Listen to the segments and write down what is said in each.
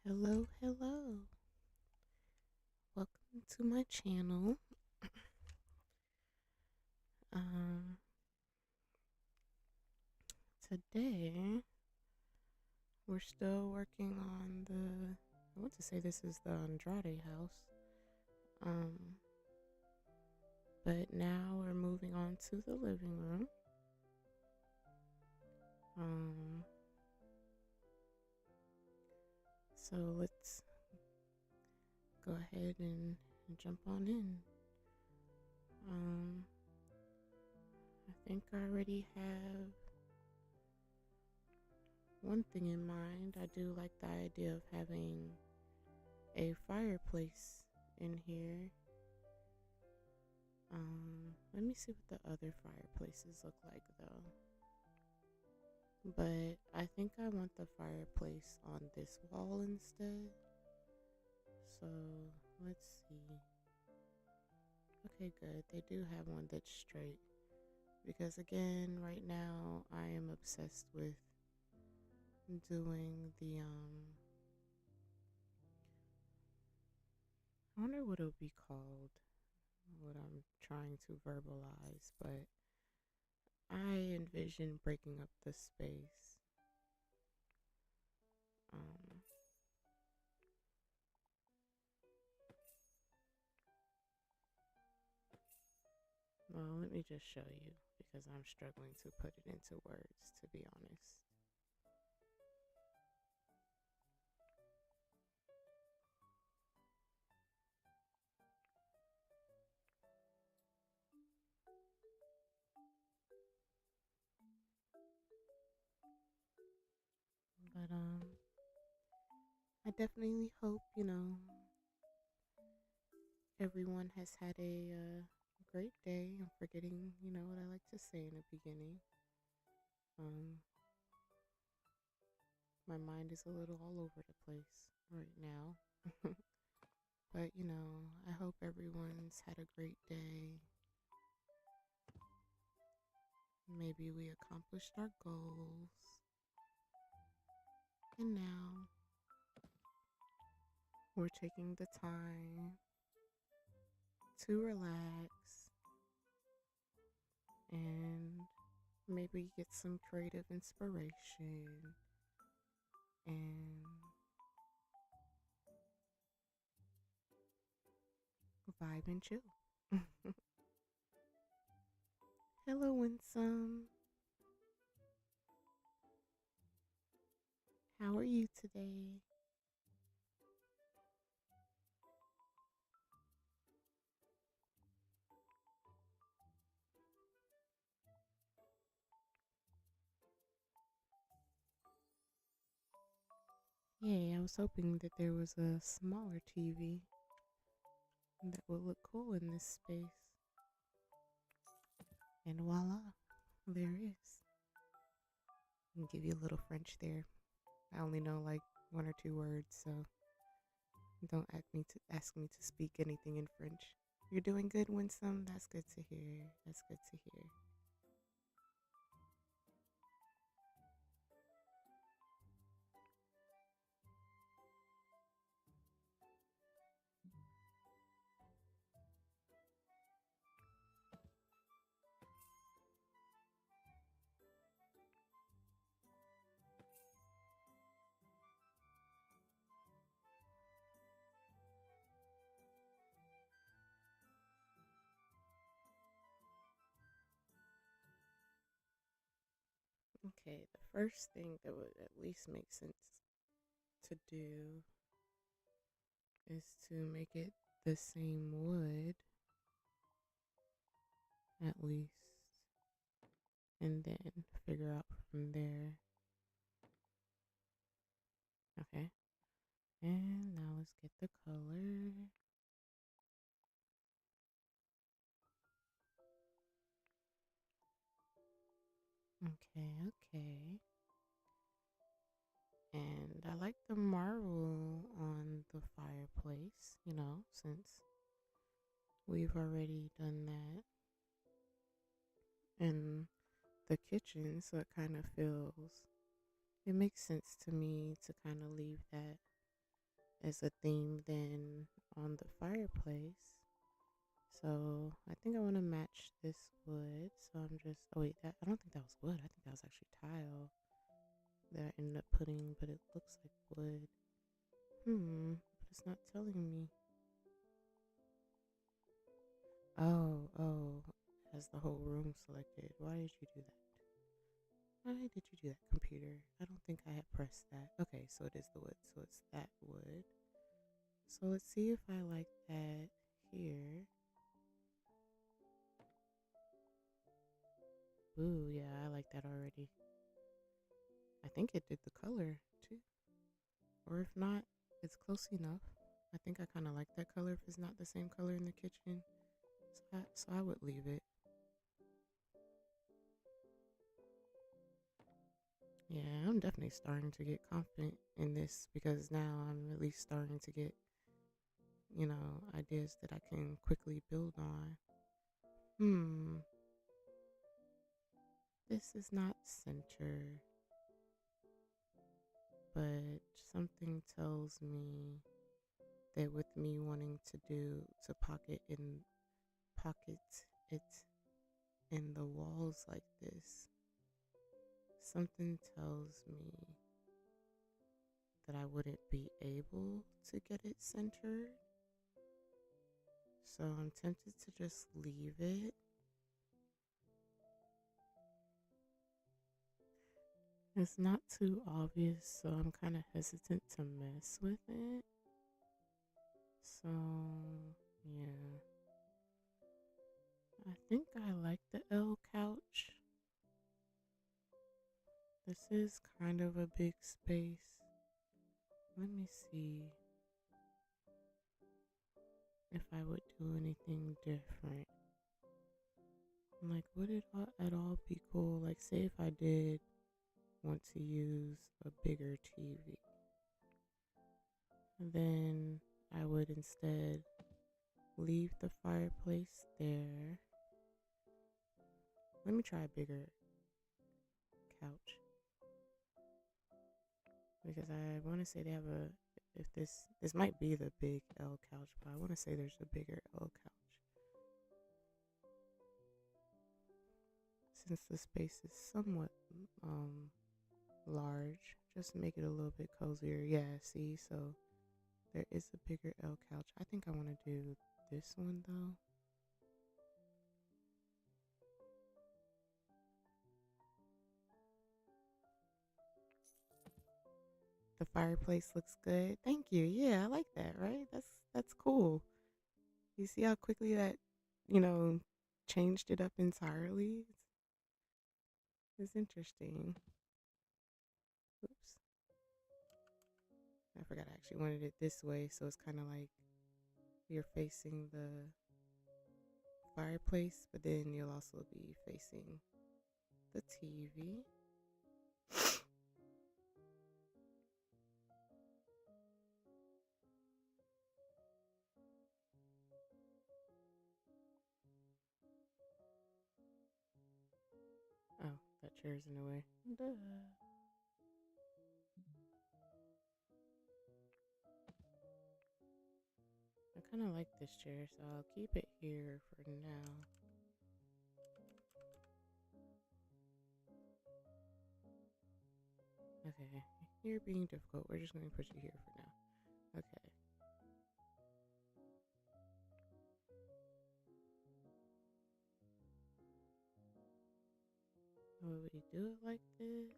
Hello, hello. Welcome to my channel. Um, Today we're still working on I want to say this is the Andrade house. Um, but now we're moving on to the living room. Um, so let's go ahead and jump on in. I think I already have one thing in mind. I do like the idea of having a fireplace in here. Let me see what the other fireplaces look like though. But I think I want the fireplace on this wall instead. So let's see. Okay, good. They do have one that's straight. Because again, right now I am obsessed with doing I wonder what it would be called, what I'm trying to verbalize, but I envision breaking up the space. Um, well, let me just show you because I'm struggling to put it into words, to be honest. But I definitely hope everyone has had a great day. I'm forgetting what I like to say in the beginning. Um, my mind is a little all over the place right now. But I hope everyone's had a great day. Maybe we accomplished our goals. And now we're taking the time to relax and maybe get some creative inspiration and vibe and chill. Hello, Winsome. How are you today? Yeah, I was hoping that there was a smaller TV that would look cool in this space. And voila, there is. I'll give you a little French there. I only know like one or two words, so don't ask me to speak anything in French. You're doing good, Winsome. That's good to hear. That's good to hear. Okay, the first thing that would at least make sense to do is to make it the same wood, at least, and then figure out from there. Okay, and now let's get the color. Okay, okay. And I like the marble on the fireplace, since we've already done that in the kitchen, so it kind of feels, it makes sense to me to kind of leave that as a theme than on the fireplace. So I think I want to match this wood. So I'm just, oh wait, that I don't think that was wood. I think that was actually tile that I ended up putting, but it looks like wood. But it's not telling me. Oh, has the whole room selected. Why did you do that? Why did you do that, computer? I don't think I had pressed that. Okay, so it is the wood. So it's that wood. So let's see if I like that here. Ooh, yeah, I like that already. I think it did the color too. Or if not, it's close enough. I think I kind of like that color if it's not the same color in the kitchen. So I would leave it. Yeah, I'm definitely starting to get confident in this because now I'm at least starting to get, ideas that I can quickly build on. Hmm, this is not center, but something tells me that with me wanting to pocket it in the walls like this, something tells me that I wouldn't be able to get it centered. So I'm tempted to just leave it. It's not too obvious, so I'm kind of hesitant to mess with it. So, yeah. I think I like the L couch. This is kind of a big space. Let me see if I would do anything different. Like, would it at all be cool? Like, say if I did want to use a bigger TV, then I would instead leave the fireplace there. Let me try a bigger couch because I want to say they have a. If this might be the big L couch, but I want to say there's a bigger L couch. Since the space is somewhat large, just to make it a little bit cozier. Yeah, see, so there is a bigger L couch. I think I want to do this one though. The fireplace looks good. Thank you. Yeah, I like that, right? That's cool. You see how quickly that, you know, changed it up entirely? It's interesting. Oops. I forgot I actually wanted it this way, so it's kind of like you're facing the fireplace, but then you'll also be facing the TV. Oh, that chair's in the way. Duh. I kind of like this chair, so I'll keep it here for now. Okay, you're being difficult. We're just going to put you here for now. Okay. Would we do it like this?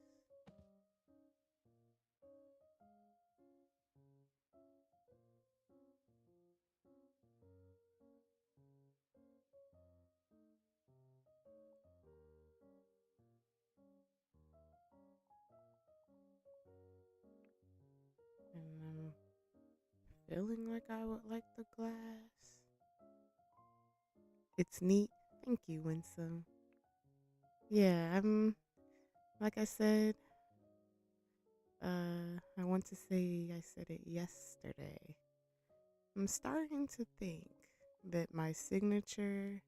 And I'm feeling like I would like the glass. It's neat. Thank you, Winsome. Yeah, I'm, like I said, I want to say I said it yesterday. I'm starting to think that my signature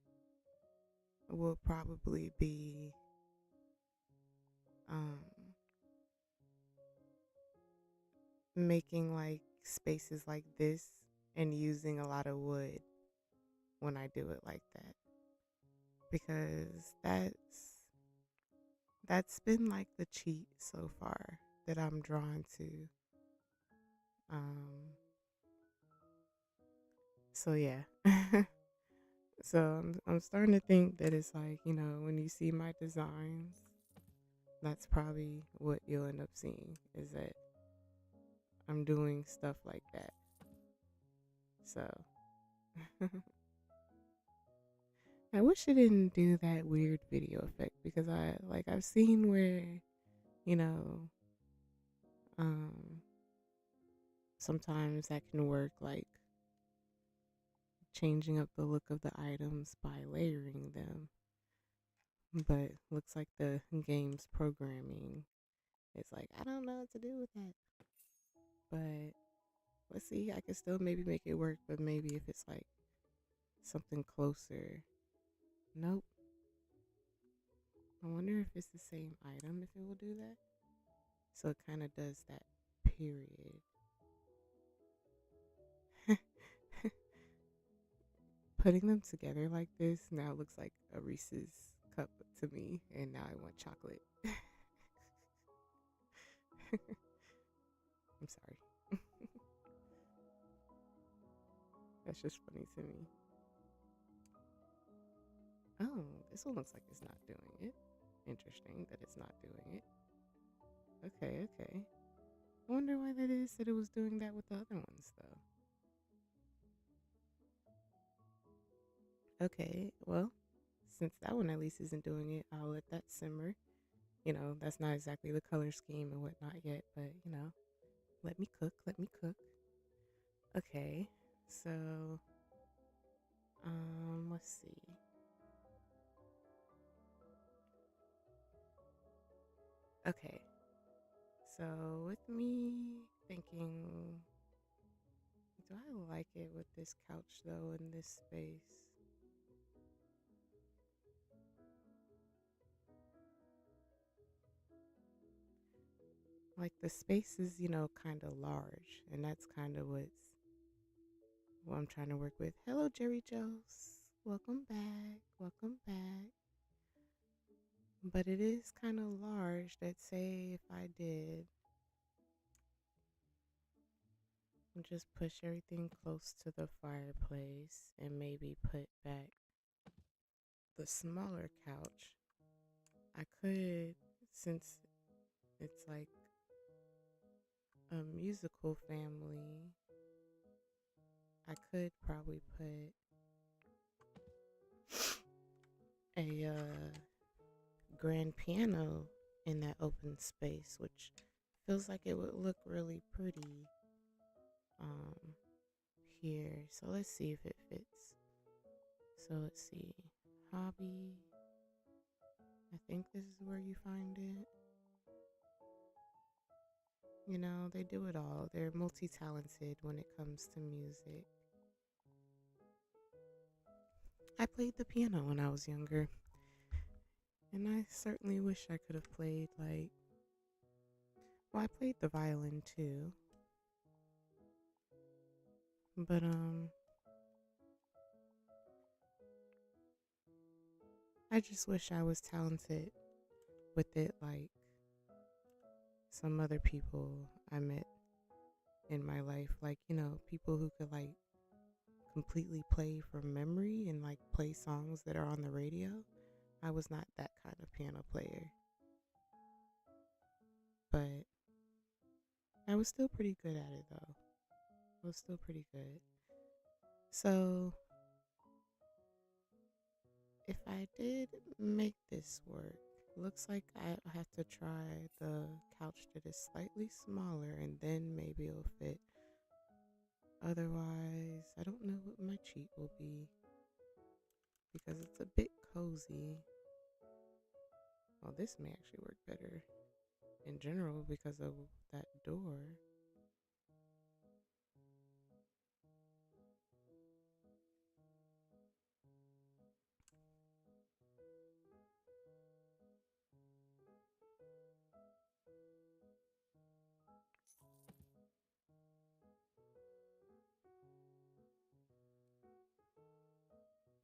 will probably be um making like spaces like this and using a lot of wood when I do it like that, because that's been like the cheat so far that I'm drawn to. Um, so yeah. So I'm starting to think that it's like, when you see my designs, that's probably what you'll end up seeing, is that I'm doing stuff like that. So I wish it didn't do that weird video effect, because I've seen where, you know, um sometimes that can work, like changing up the look of the items by layering them. But looks like the game's programming is like, I don't know what to do with that. But let's see, I can still maybe make it work, but maybe if it's like something closer. Nope. I wonder if it's the same item, if it will do that. So it kind of does that period. Putting them together like this now looks like a Reese's cup to me, and now I want chocolate. I'm sorry. That's just funny to me. Oh, this one looks like it's not doing it. Interesting that it's not doing it. Okay, okay. I wonder why that is that it was doing that with the other ones, though. Okay, well, since that one at least isn't doing it, I'll let that simmer. That's not exactly the color scheme and whatnot yet, but let me cook, let me cook. Okay, so let's see. Okay, so with me thinking, do I like it with this couch though in this space? Like the space is, kind of large, and that's kind of what I'm trying to work with. Hello, Jerry Joes. Welcome back. Welcome back. But it is kind of large. That say if I did just push everything close to the fireplace and maybe put back the smaller couch, I could, since it's like a musical family, I could probably put a grand piano in that open space, which feels like it would look really pretty um here. So let's see if it fits. So let's see. Hobby. I think this is where you find it. They do it all. They're multi-talented when it comes to music. I played the piano when I was younger, and I certainly wish I could have played well, I played the violin too. But I just wish I was talented with it like some other people I met in my life, like, people who could like completely play from memory and like play songs that are on the radio. I was not that kind of piano player, but I was still pretty good at it though. I was still pretty good. So if I did make this work, looks like I have to try the couch that is slightly smaller, and then maybe it'll fit. Otherwise, I don't know what my cheat will be, because it's a bit cozy. Well, this may actually work better in general because of that door.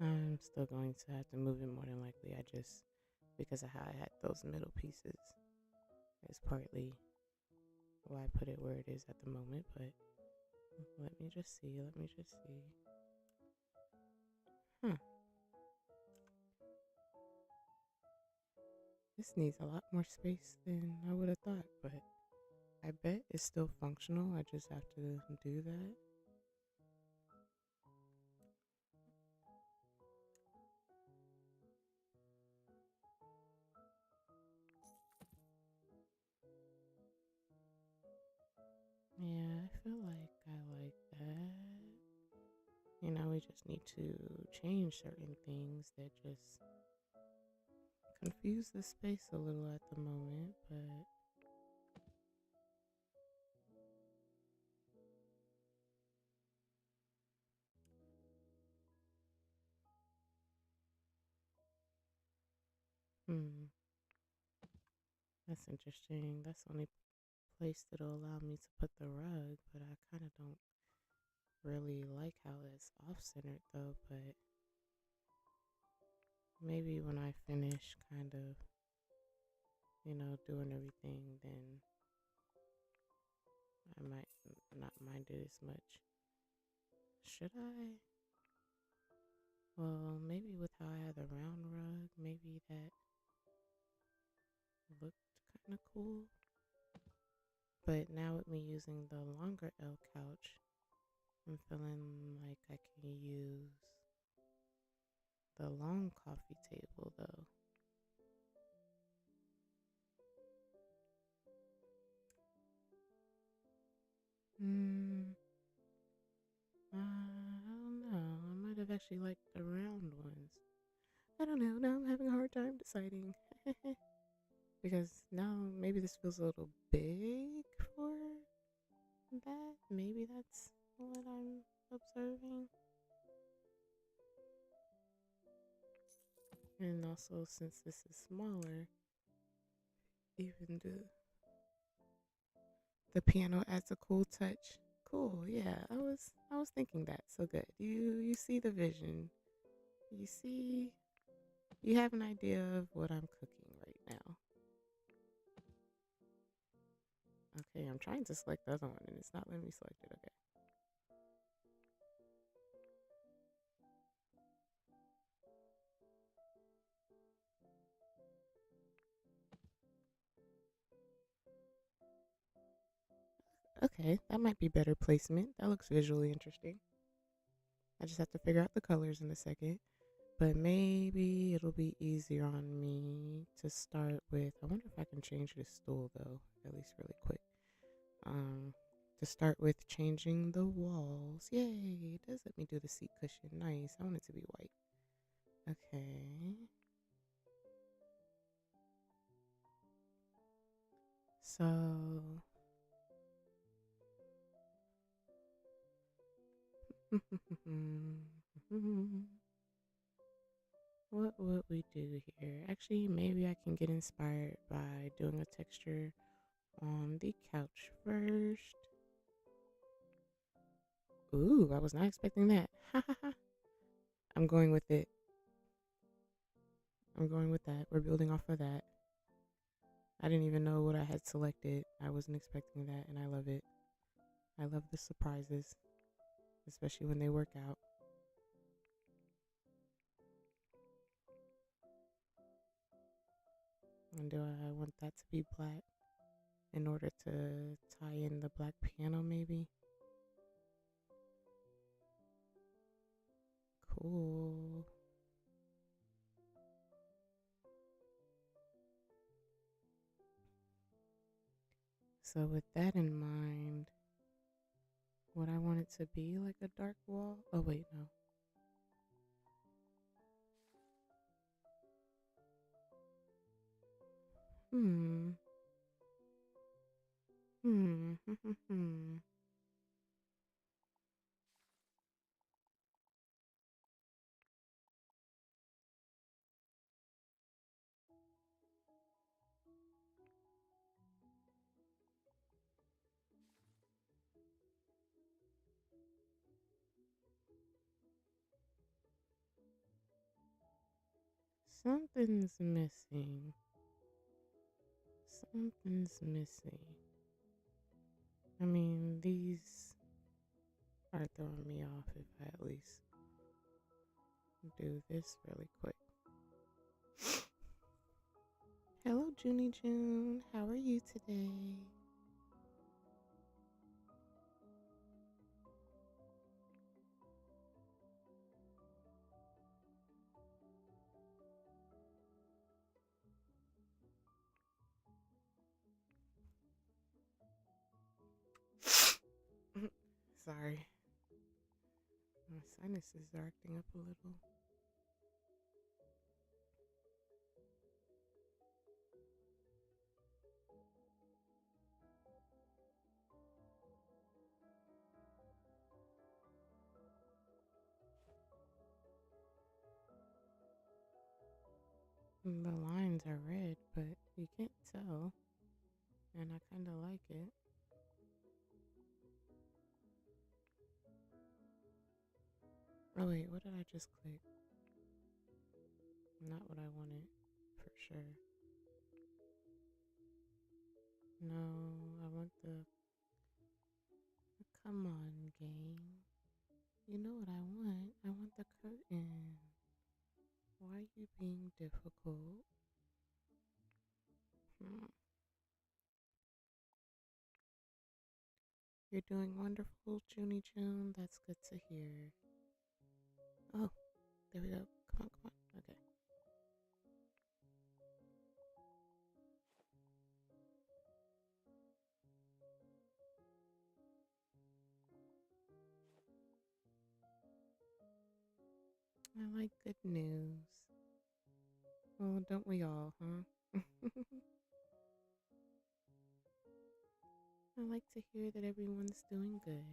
I'm still going to have to move it more than likely. I just, because of how I had those middle pieces, is partly why I put it where it is at the moment. But let me just see. Let me just see. Huh. This needs a lot more space than I would have thought, but I bet it's still functional. I just have to do that. Yeah, I feel like I like that. We just need to change certain things that just confuse the space a little at the moment, but that's interesting. That's the only place that'll allow me to put the rug, but I kind of don't really like how it's off-centered though, but maybe when I finish kind of, doing everything, then I might not mind it as much. Should I? Well, maybe with how I had the round rug, maybe that looked kind of cool. But now with me using the longer L couch, I'm feeling like I can use the long coffee table though. Hmm. I don't know. I might have actually liked the round ones. I don't know. Now I'm having a hard time deciding. Because now maybe this feels a little big for that. Maybe that's what I'm observing. And also, since this is smaller, even the piano adds a cool touch. Cool, yeah. I was thinking that. So good. You see the vision. You see, you have an idea of what I'm cooking right now. Okay, I'm trying to select the other one and it's not letting me select it. Okay. Okay, that might be better placement. That looks visually interesting. I just have to figure out the colors in a second. But maybe it'll be easier on me to start with. I wonder if I can change this stool though, at least really quick. Um, to start with changing the walls. Yay! It does let me do the seat cushion. Nice. I want it to be white. Okay. So what would we do here? Actually, maybe I can get inspired by doing a texture on the couch first. Ooh, I was not expecting that. Ha ha ha. I'm going with it. I'm going with that. We're building off of that. I didn't even know what I had selected. I wasn't expecting that, and I love it. I love the surprises, especially when they work out. And do I want that to be black in order to tie in the black piano, maybe? Cool. So, with that in mind, would I want it to be like a dark wall? Oh, wait, no. Hmm. Hmm. Hmm. Something's missing. Something's missing. I mean, these are throwing me off if I at least do this really quick. Hello, Junie June. How are you today? Sorry. My sinuses are acting up a little. The lines are red, but you can't tell. And I kind of like it. Oh, wait, what did I just click? Not what I wanted, for sure. No, I want the. Come on, game. You know what I want? I want the curtain. Why are you being difficult? Hmm. You're doing wonderful, Junie June. That's good to hear. Oh, there we go. Come on, come on. Okay. I like good news. Well, don't we all, huh? I like to hear that everyone's doing good.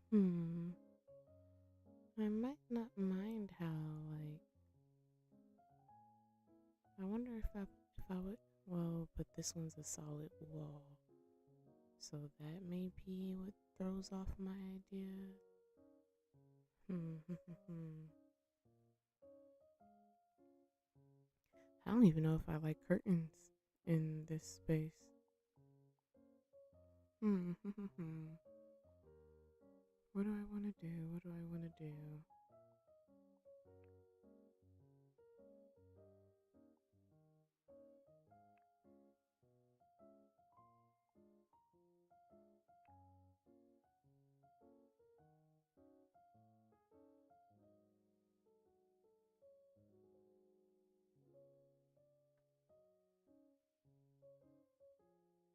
Hmm. I might not mind how, like, I wonder if I would, well, but this one's a solid wall. So that may be what throws off my idea. I don't even know if I like curtains in this space. What do I want to do? What do I want to do?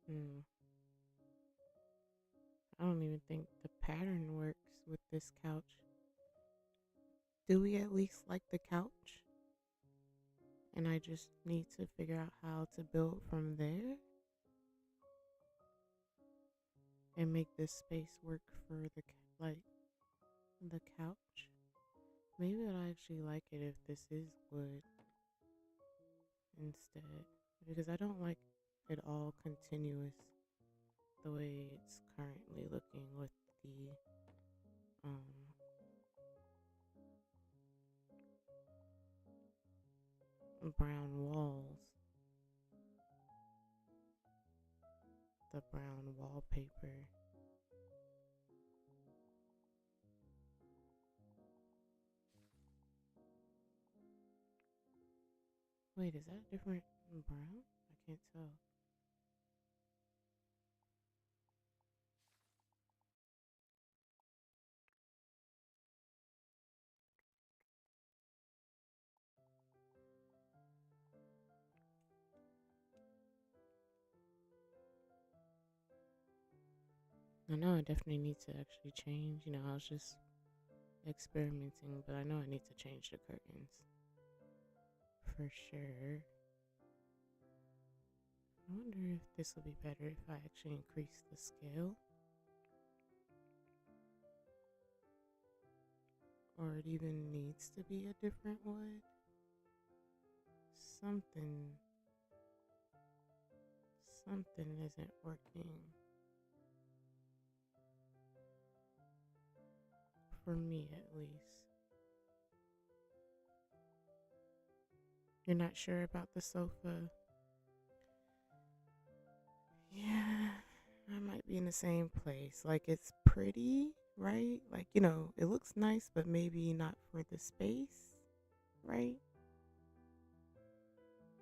Hmm. I don't even think the pattern works with this couch. Do we at least like the couch? And I just need to figure out how to build from there and make this space work for the couch. Maybe I'd actually like it if this is wood instead, because I don't like it all continuous the way it's currently looking with the brown walls, the brown wallpaper. Wait, is that a different brown? I can't tell. I know I definitely need to actually change. I was just experimenting, but I know I need to change the curtains for sure. I wonder if this will be better if I actually increase the scale, or it even needs to be a different wood. Something Something isn't working for me, at least. You're not sure about the sofa? Yeah, I might be in the same place. Like, it's pretty, right? Like, it looks nice, but maybe not for the space, right?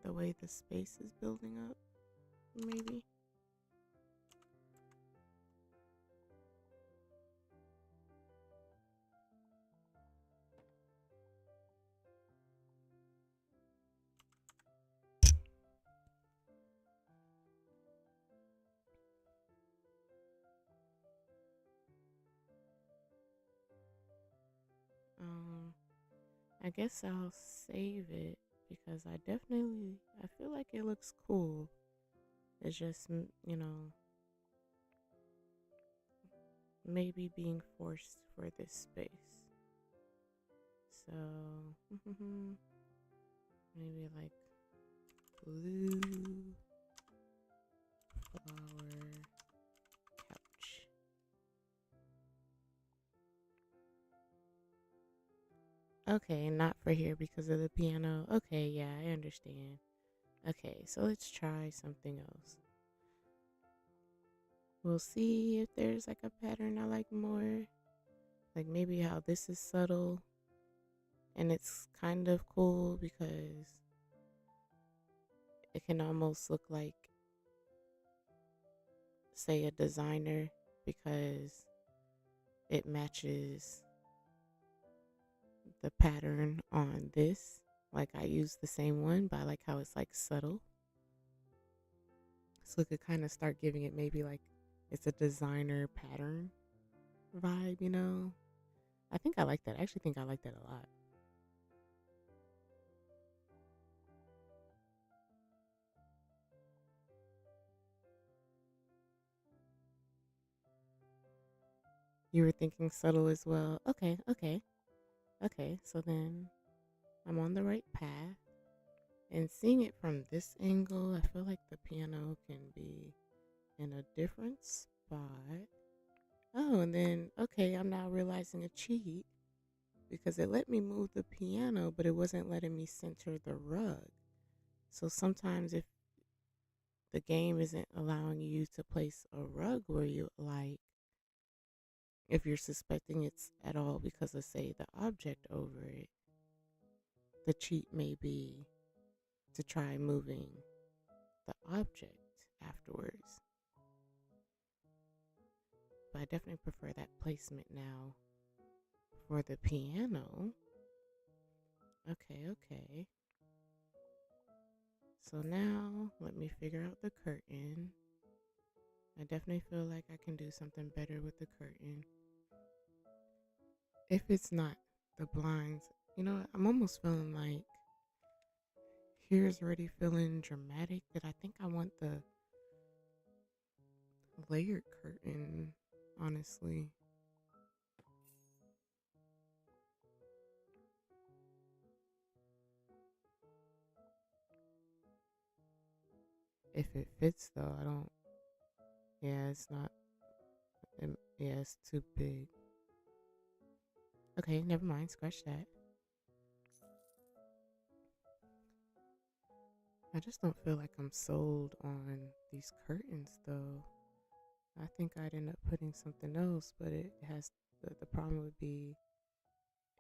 The way the space is building up, maybe. Um, I guess I'll save it because I feel like it looks cool. It's just, maybe being forced for this space. So, maybe like blue flower couch. Okay, not for here because of the piano. Okay, yeah, I understand. Okay, so let's try something else. We'll see if there's like a pattern I like more. Like maybe how this is subtle and it's kind of cool because it can almost look like, say, a designer because it matches the pattern on this. Like I use the same one, but I like how it's like subtle. So it could kind of start giving it maybe like it's a designer pattern vibe. I think I like that. I actually think I like that a lot. You were thinking subtle as well. Okay, okay, okay. So then I'm on the right path. And seeing it from this angle, I feel like the piano can be in a different spot. Oh, and then, okay, I'm now realizing a cheat because it let me move the piano, but it wasn't letting me center the rug. So sometimes if the game isn't allowing you to place a rug where you like, if you're suspecting it's at all because of, say, the object over it, the cheat may be to try moving the object afterwards. But I definitely prefer that placement now for the piano. Okay, okay. So now let me figure out the curtain. I definitely feel like I can do something better with the curtain. If it's not the blinds, I'm almost feeling like here's already feeling dramatic that I think I want the layered curtain, honestly. If it fits though, I don't, yeah, it's not, yeah, it's too big. Okay, never mind, scratch that. I just don't feel like I'm sold on these curtains though. I think I'd end up putting something else, but it has the problem would be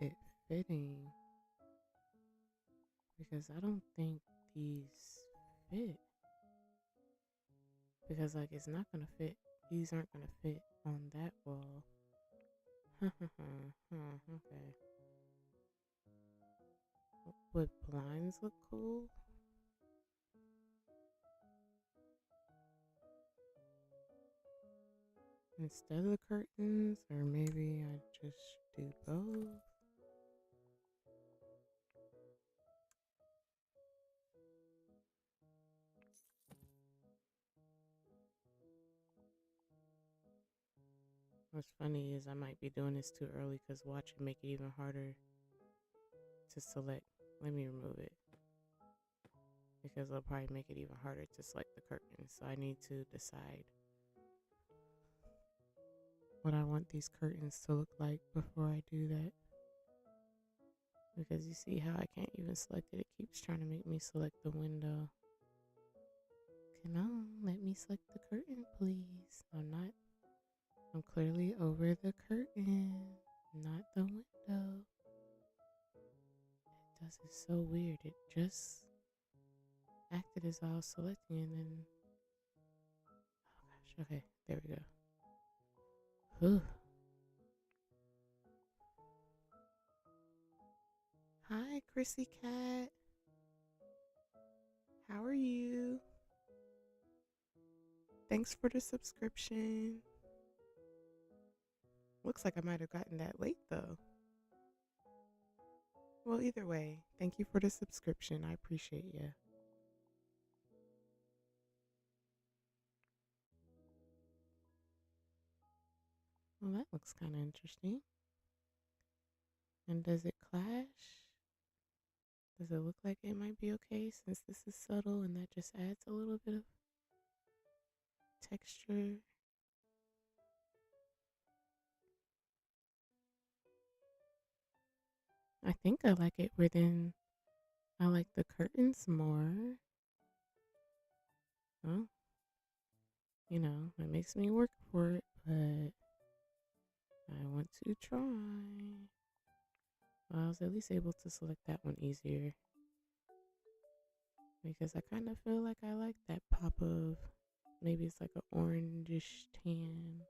it fitting because I don't think these fit because like it's not gonna fit. These aren't gonna fit on that wall. Okay. Would blinds look cool instead of the curtains, or maybe I just do both? What's funny is I might be doing this too early because watch it make it even harder to select. Let me remove it. because it'll probably make it even harder to select the curtains. So I need to decide what I want these curtains to look like before I do that. Because you see how I can't even select it. It keeps trying to make me select the window. Come on, let me select the curtain, please. I'm not. I'm clearly over the curtain, not the window. It does it so weird. It just acted as I was selecting and then... Oh gosh, okay, there we go. Whew. Hi, Chrissy Cat. How are you? Thanks for the subscription. Looks like I might have gotten that late though. Well, either way, thank you for the subscription. I appreciate you. Well, that looks kind of interesting. And does it clash? Does it look like it might be okay since this is subtle and that just adds a little bit of texture? I think I like it within, I like the curtains more. Well, you know, it makes me work for it, but I want to try. Well, I was at least able to select that one easier because I kind of feel like I like that pop of, maybe it's like an orangish tan.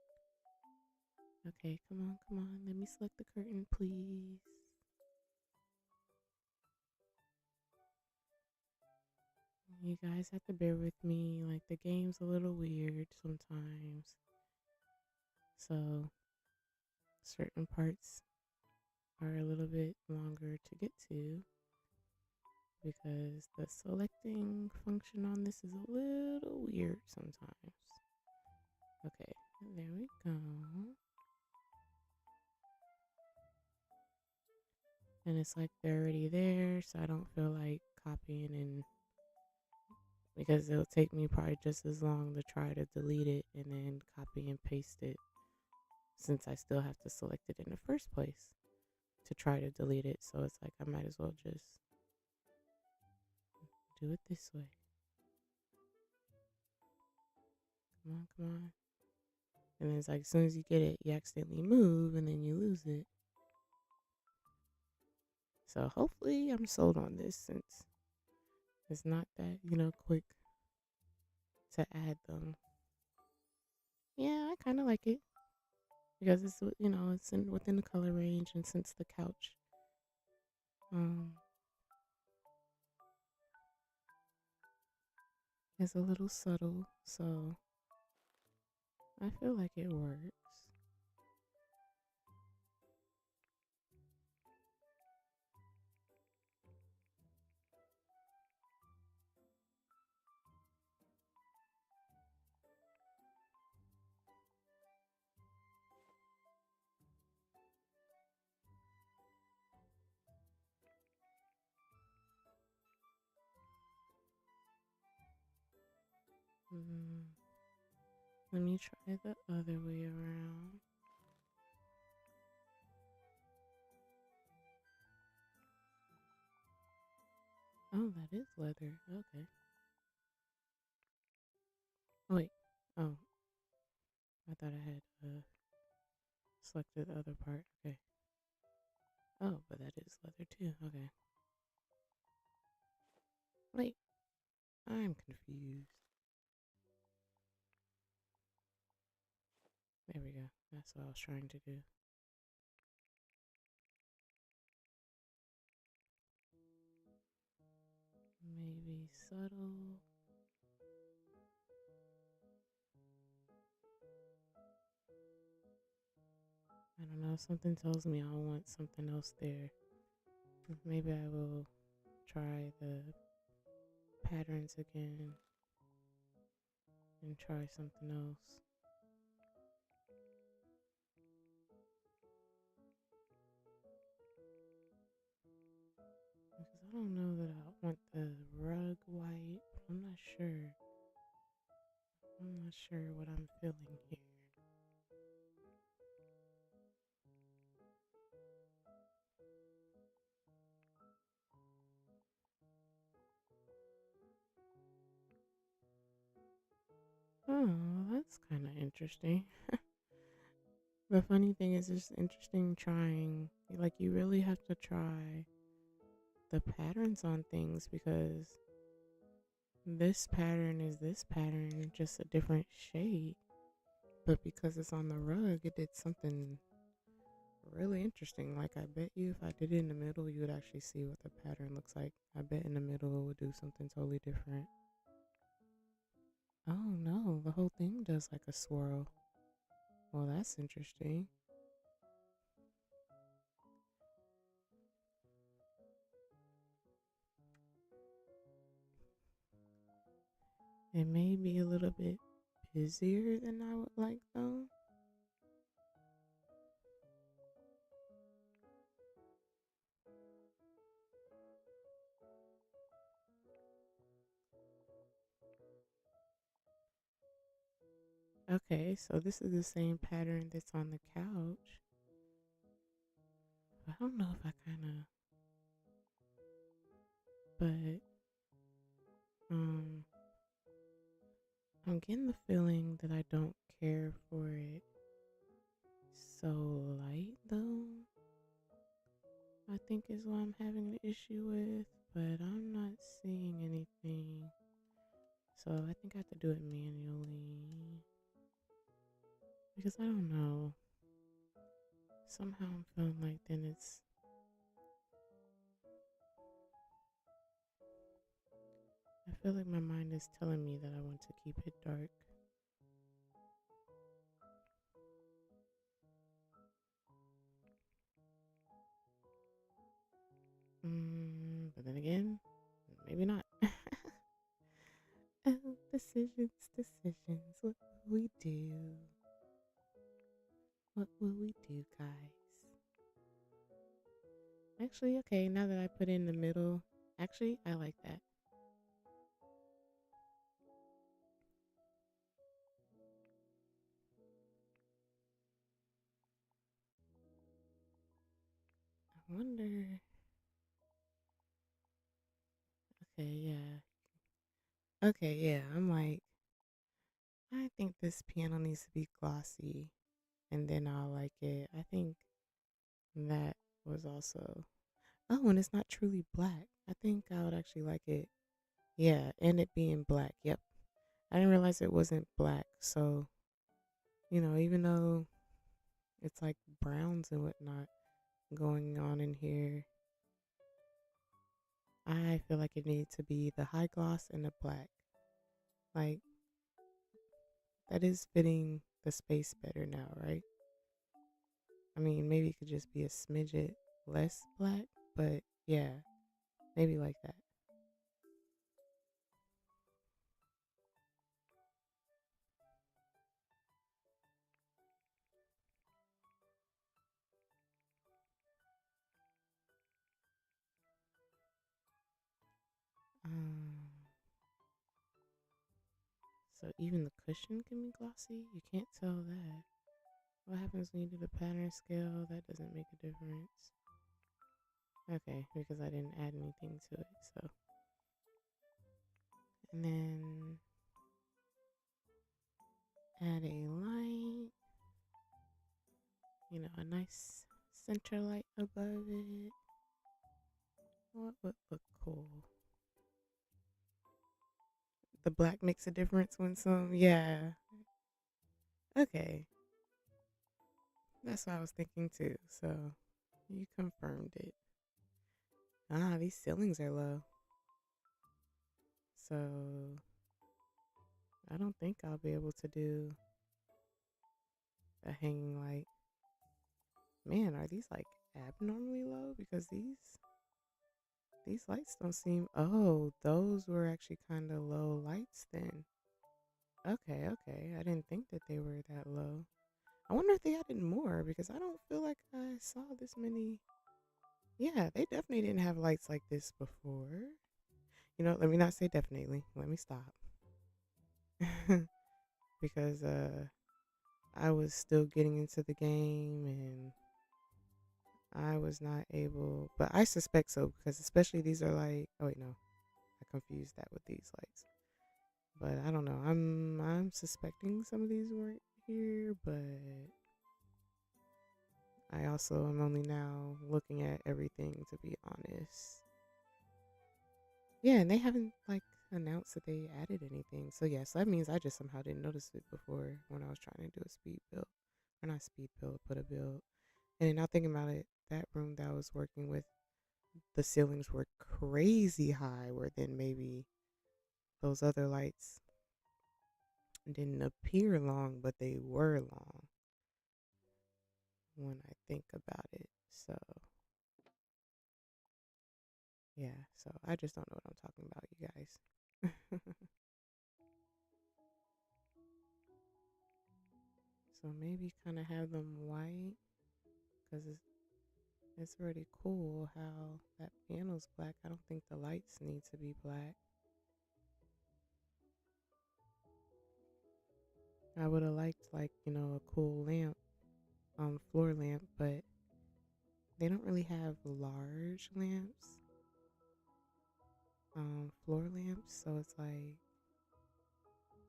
Okay, come on, let me select the curtain, please. You guys have to bear with me, like the game's a little weird sometimes. So, certain parts are a little bit longer to get to because the selecting function on this is a little weird sometimes. Okay, there we go. And it's like they're already there, so I don't feel like copying and because it'll take me probably just as long to try to delete it and then copy and paste it since I still have to select it in the first place to try to delete it. So it's like I might as well just do it this way. Come on. And it's like as soon as you get it, you accidentally move and then you lose it. So hopefully I'm sold on this since it's not that, quick to add them. Yeah, I kind of like it because it's, it's within the color range, and since the couch is a little subtle, so I feel like it works. Mm, Let me try the other way around. Oh, that is leather. Okay. Oh, wait. Oh, I thought I had selected the other part. Okay. Oh, but that is leather too. Okay. Wait, I'm confused. There we go. That's what I was trying to do. Maybe subtle. I don't know. Something tells me I want something else there. Maybe I will try the patterns again and try something else. Because I don't know that I want the rug white. not sure what I'm feeling here. Oh, that's kind of interesting. The funny thing is, it's interesting trying, like, you really have to try the patterns on things because this pattern is this pattern, just a different shade. But because it's on the rug, it did something really interesting. Like, I bet you if I did it in the middle, you would actually see what the pattern looks like. I bet in the middle it would do something totally different. Oh no, the whole thing does like a swirl. Well, that's interesting. It may be a little bit busier than I would like though. Okay, so this is the same pattern that's on the couch. I don't know if I kind of, but um, I'm getting the feeling that I don't care for it so light though. I think is what I'm having an issue with, but I'm not seeing anything. So I think I have to do it manually because I don't know. Somehow I'm feeling like then I feel like my mind is telling me that I want to keep it dark. But then again, maybe not. Oh, decisions, decisions. What will we do? What will we do, guys? Actually, okay, now that I put it in the middle, actually, I like that. I wonder. Okay, yeah. Okay, yeah. I'm like, I think this piano needs to be glossy and then I'll like it. I think that was also. Oh, and it's not truly black. I think I would actually like it. Yeah, and it being black. Yep. I didn't realize it wasn't black. So, even though it's like browns and whatnot going on in here, I feel like it needs to be the high gloss and the black. Like, that is fitting the space better now, right? I mean, maybe it could just be a smidget less black, but yeah, maybe like that. Um, so even the cushion can be glossy. You can't tell that. What happens when you do the pattern scale? That doesn't make a difference. Okay, because I didn't add anything to it. So, and then add a light. A nice center light above it. What would look cool? The black makes a difference when some, yeah. Okay, that's what I was thinking too. So you confirmed it. Ah, these ceilings are low. So I don't think I'll be able to do a hanging light. Man, are these like abnormally low? Because these lights don't seem. Oh, those were actually kind of low lights then. Okay, okay. I didn't think that they were that low. I wonder if they added more because I don't feel like I saw this many. Yeah, they definitely didn't have lights like this before. Let me not say definitely. Let me stop. because I was still getting into the game and I was not able, but I suspect so because especially these are like, oh wait, no, I confused that with these lights. But I don't know. I'm suspecting some of these weren't here, but I also am only now looking at everything to be honest. Yeah, and they haven't like announced that they added anything. So yes, that means I just somehow didn't notice it before when I was trying to do a speed build. Or not speed build, but a build. And then now thinking about it, that room that I was working with, the ceilings were crazy high, where then maybe those other lights didn't appear long, but they were long when I think about it. So yeah, so I just don't know what I'm talking about, you guys. So maybe kind of have them white because it's already cool how that piano's black. I don't think the lights need to be black. I would have liked like, you know, a cool lamp, floor lamp, but they don't really have large lamps, floor lamps. So it's like,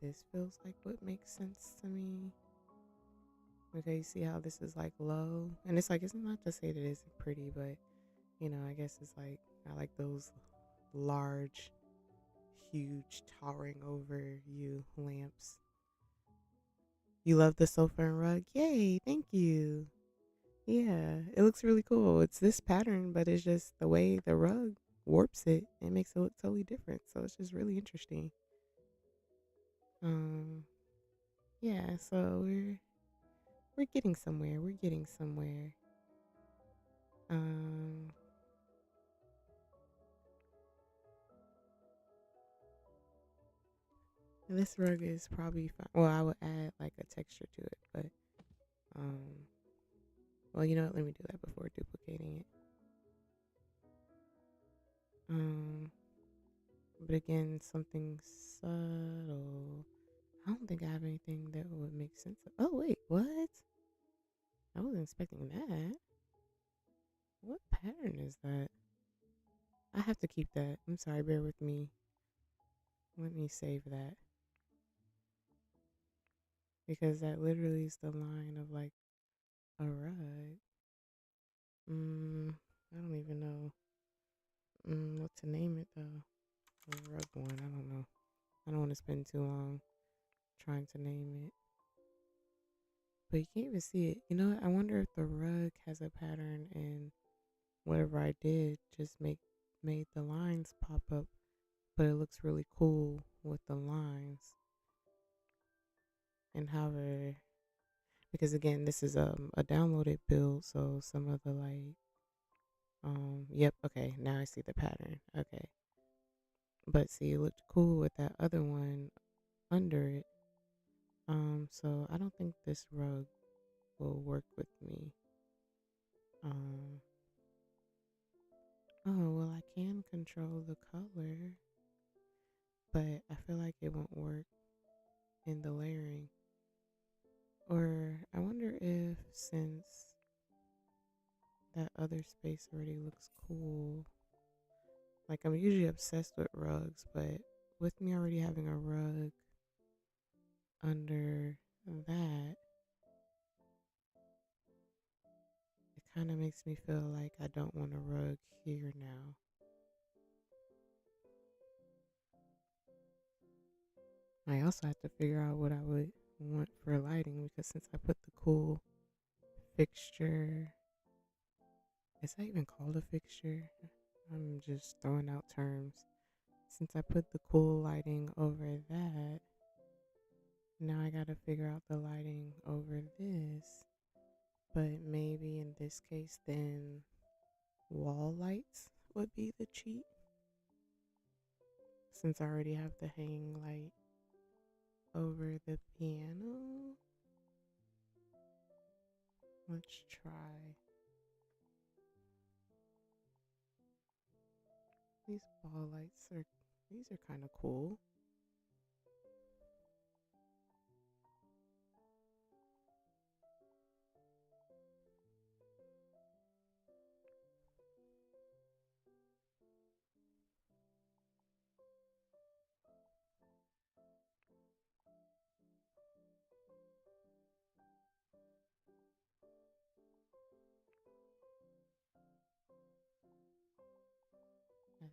this feels like what makes sense to me. Okay, you see how this is like low? And it's like, it's not to say that it isn't pretty, but you know, I guess it's like, I like those large, huge, towering over you lamps. You love the sofa and rug? Yay, thank you. Yeah, it looks really cool. It's this pattern, but it's just the way the rug warps it. It makes it look totally different. So it's just really interesting. Um, yeah, so we're getting somewhere. We're getting somewhere. Um, this rug is probably fine. Well, I would add like a texture to it, but um, well, you know what? Let me do that before duplicating it. Um, but again, something subtle. I don't think I have anything that would make sense. Oh wait, what? I wasn't expecting that. What pattern is that? I have to keep that. I'm sorry, bear with me. Let me save that because that literally is the line of like a rug. I don't even know what to name it though. A rug one. I don't know. I don't want to spend too long trying to name it. But you can't even see it. You know what? I wonder if the rug has a pattern and whatever I did just made the lines pop up, but it looks really cool with the lines. And however, because again, this is a downloaded build, so some of the like yep, okay, now I see the pattern. Okay. But see, it looked cool with that other one under it. So I don't think this rug will work with me. Um oh well, I can control the color, but I feel like it won't work in the layering. Or I wonder if since that other space already looks cool, like I'm usually obsessed with rugs, but with me already having a rug under that, it kind of makes me feel like I don't want a rug here now. I also have to figure out what I would want for lighting because since I put the cool fixture, is that even called a fixture? I'm just throwing out terms. Since I put the cool lighting over that, now I gotta figure out the lighting over this. But maybe in this case, then wall lights would be the cheat. Since I already have the hanging light over the piano. Let's try. These ball lights are, these are kind of cool.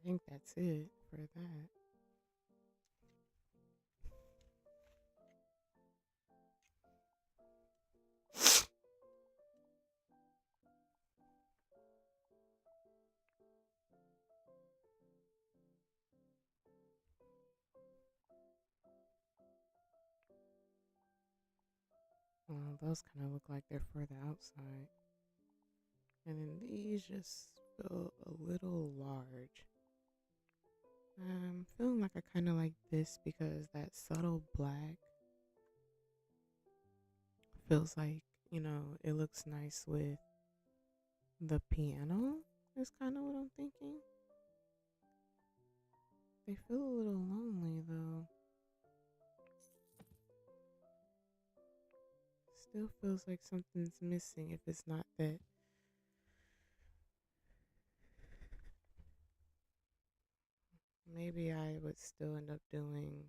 think that's it for that. Well, those kind of look like they're for the outside. And then these just feel a little large. I'm feeling like I kind of like this because that subtle black feels like, it looks nice with the piano, is kind of what I'm thinking. They feel a little lonely though. Still feels like something's missing if it's not that. Maybe I would still end up doing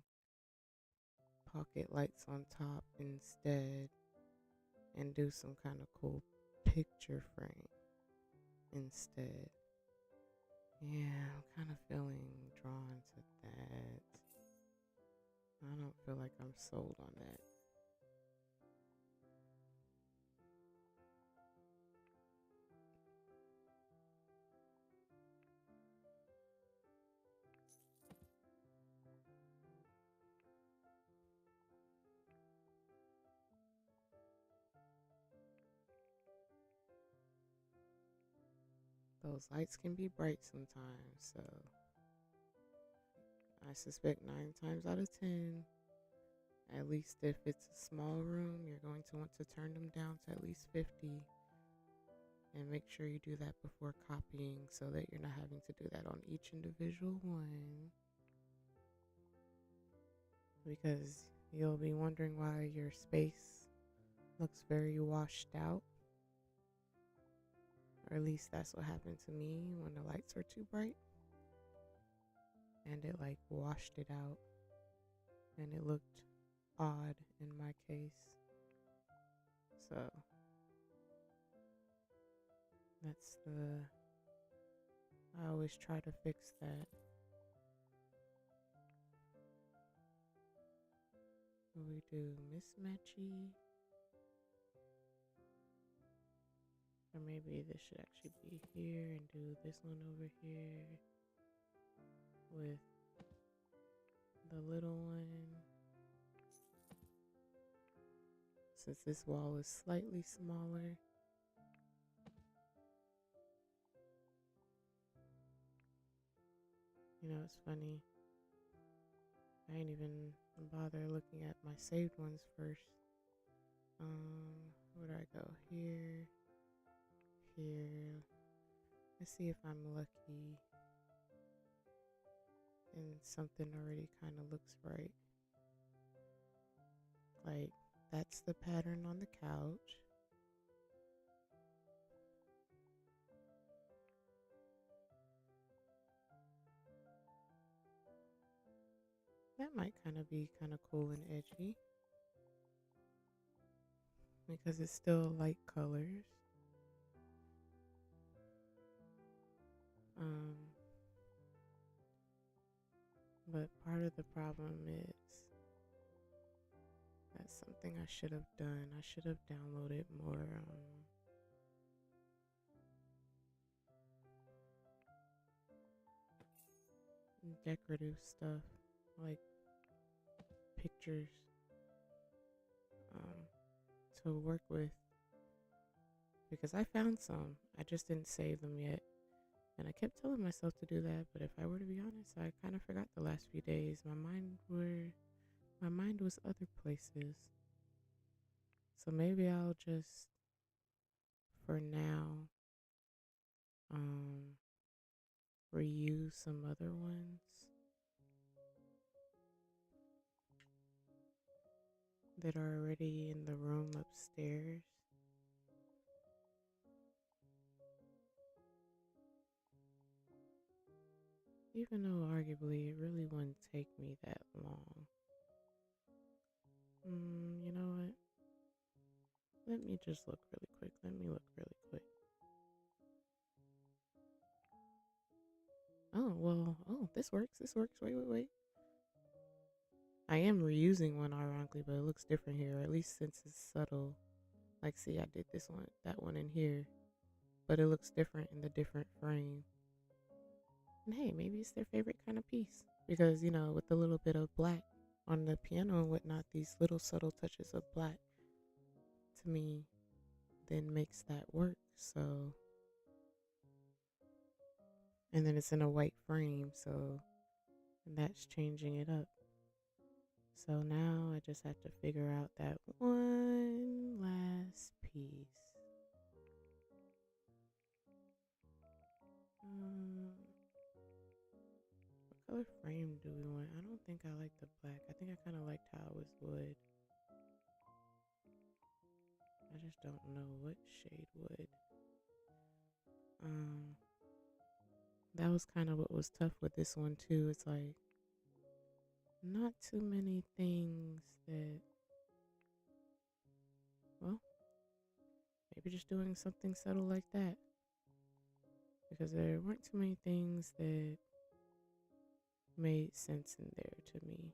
pocket lights on top instead and do some kind of cool picture frame instead. Yeah, I'm kind of feeling drawn to that. I don't feel like I'm sold on that. Those lights can be bright sometimes, so I suspect 9 times out of 10, at least if it's a small room, you're going to want to turn them down to at least 50 and make sure you do that before copying so that you're not having to do that on each individual one, because you'll be wondering why your space looks very washed out, or at least that's what happened to me when the lights were too bright and it like washed it out and it looked odd in my case. So I always try to fix that. What we do, mismatchy, or maybe this should actually be here and do this one over here with the little one. Since this wall is slightly smaller, it's funny. I ain't even bother looking at my saved ones first. Where do I go? Here, here. Let's see if I'm lucky and something already kind of looks right. Like, that's the pattern on the couch. That might kind of be kind of cool and edgy because it's still light colors. But part of the problem is that's something I should have done. I should have downloaded more decorative stuff like pictures to work with, because I found some. I just didn't save them yet. And I kept telling myself to do that, but if I were to be honest, I kind of forgot the last few days. My mind was other places. So maybe I'll just, for now, reuse some other ones that are already in the room upstairs. Even though arguably it really wouldn't take me that long. You know what? Let me just look really quick. Oh, well, this works. This works. Wait, wait, wait. I am reusing one ironically, but it looks different here, at least since it's subtle. Like, see, I did this one, that one in here, but it looks different in the different frame. And hey, maybe it's their favorite kind of piece because, you know, with a little bit of black on the piano and whatnot, these little subtle touches of black to me then makes that work. So, and then it's in a white frame, so that's changing it up. So now I just have to figure out that one last piece. What color frame do we want? I don't think I like the black. I think I kind of liked how it was wood. I just don't know what shade wood. That was kind of what was tough with this one too. It's like not too many things that, well, maybe just doing something subtle like that. Because there weren't too many things that made sense in there to me.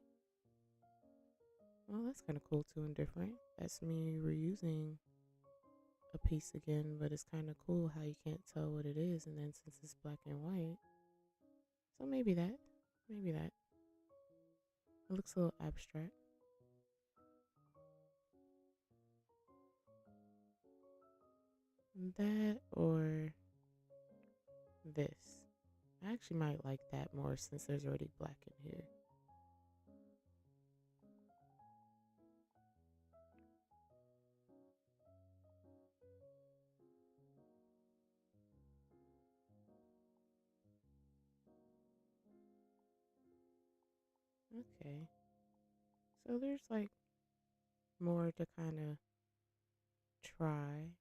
Well, that's kind of cool too and different. That's me reusing a piece again, but it's kind of cool how you can't tell what it is. And then since it's black and white, so maybe that. It looks a little abstract. That or this. I actually might like that more since there's already black in here. Okay. So there's like more to kind of try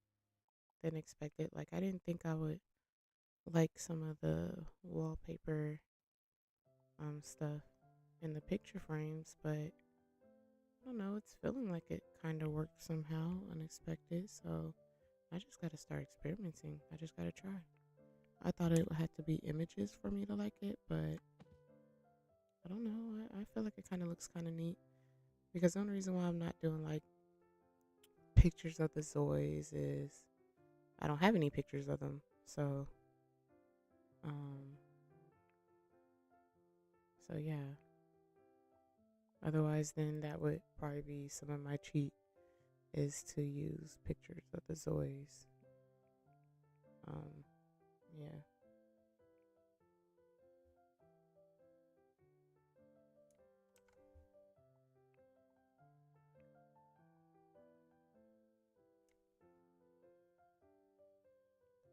than expected. Like I didn't think I would like some of the wallpaper stuff in the picture frames, but I don't know, it's feeling like it kind of worked somehow unexpected. So I just got to start experimenting. I just got to try. I thought it had to be images for me to like it, but I don't know. I feel like it kind of looks kind of neat because the only reason why I'm not doing like pictures of the Zois is I don't have any pictures of them. Um, so yeah. Otherwise, then that would probably be some of my cheat is to use pictures of the Zois. Yeah.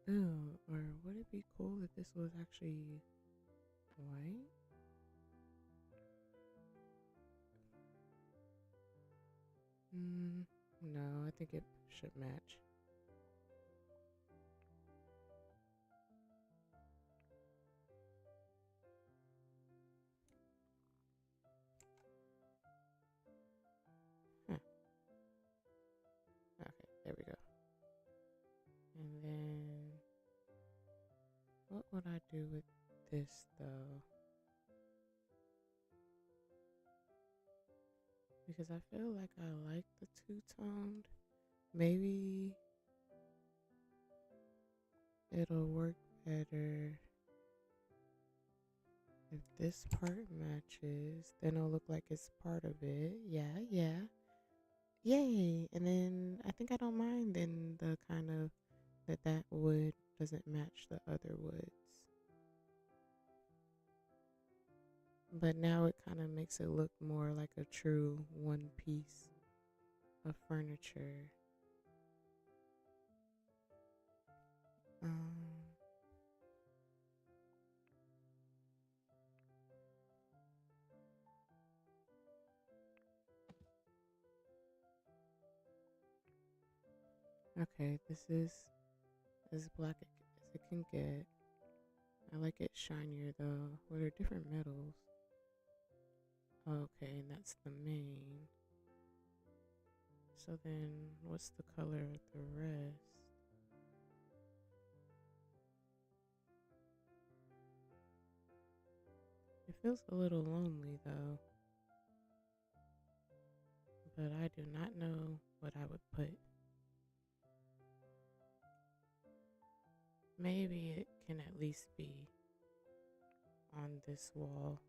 Ooh, or would it be cool if this was actually white? No, I think it should match. Huh. Okay, there we go. And then, what would I do with this though? Because I feel like I like the two-toned. Maybe it'll work better if this part matches. Then it'll look like it's part of it. Yeah, yeah. Yay! And then I think I don't mind then the kind of that wood doesn't match the other woods. But now it kind of makes it look more like a true one piece of furniture. Okay, this is as black as it can get. I like it shinier though. What are different metals? Okay, and that's the main. So then what's the color of the rest? If feels a little lonely though, but I do not know what I would put. Maybe it can at least be on this wall.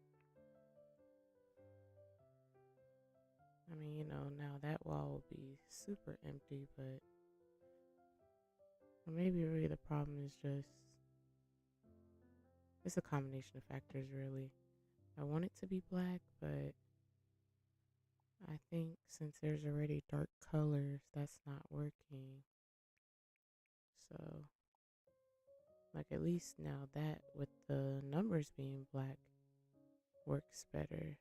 I mean, now that wall will be super empty, but maybe really the problem is just it's a combination of factors, really. I want it to be black, but I think since there's already dark colors, that's not working. So, like, at least now that with the numbers being black works better.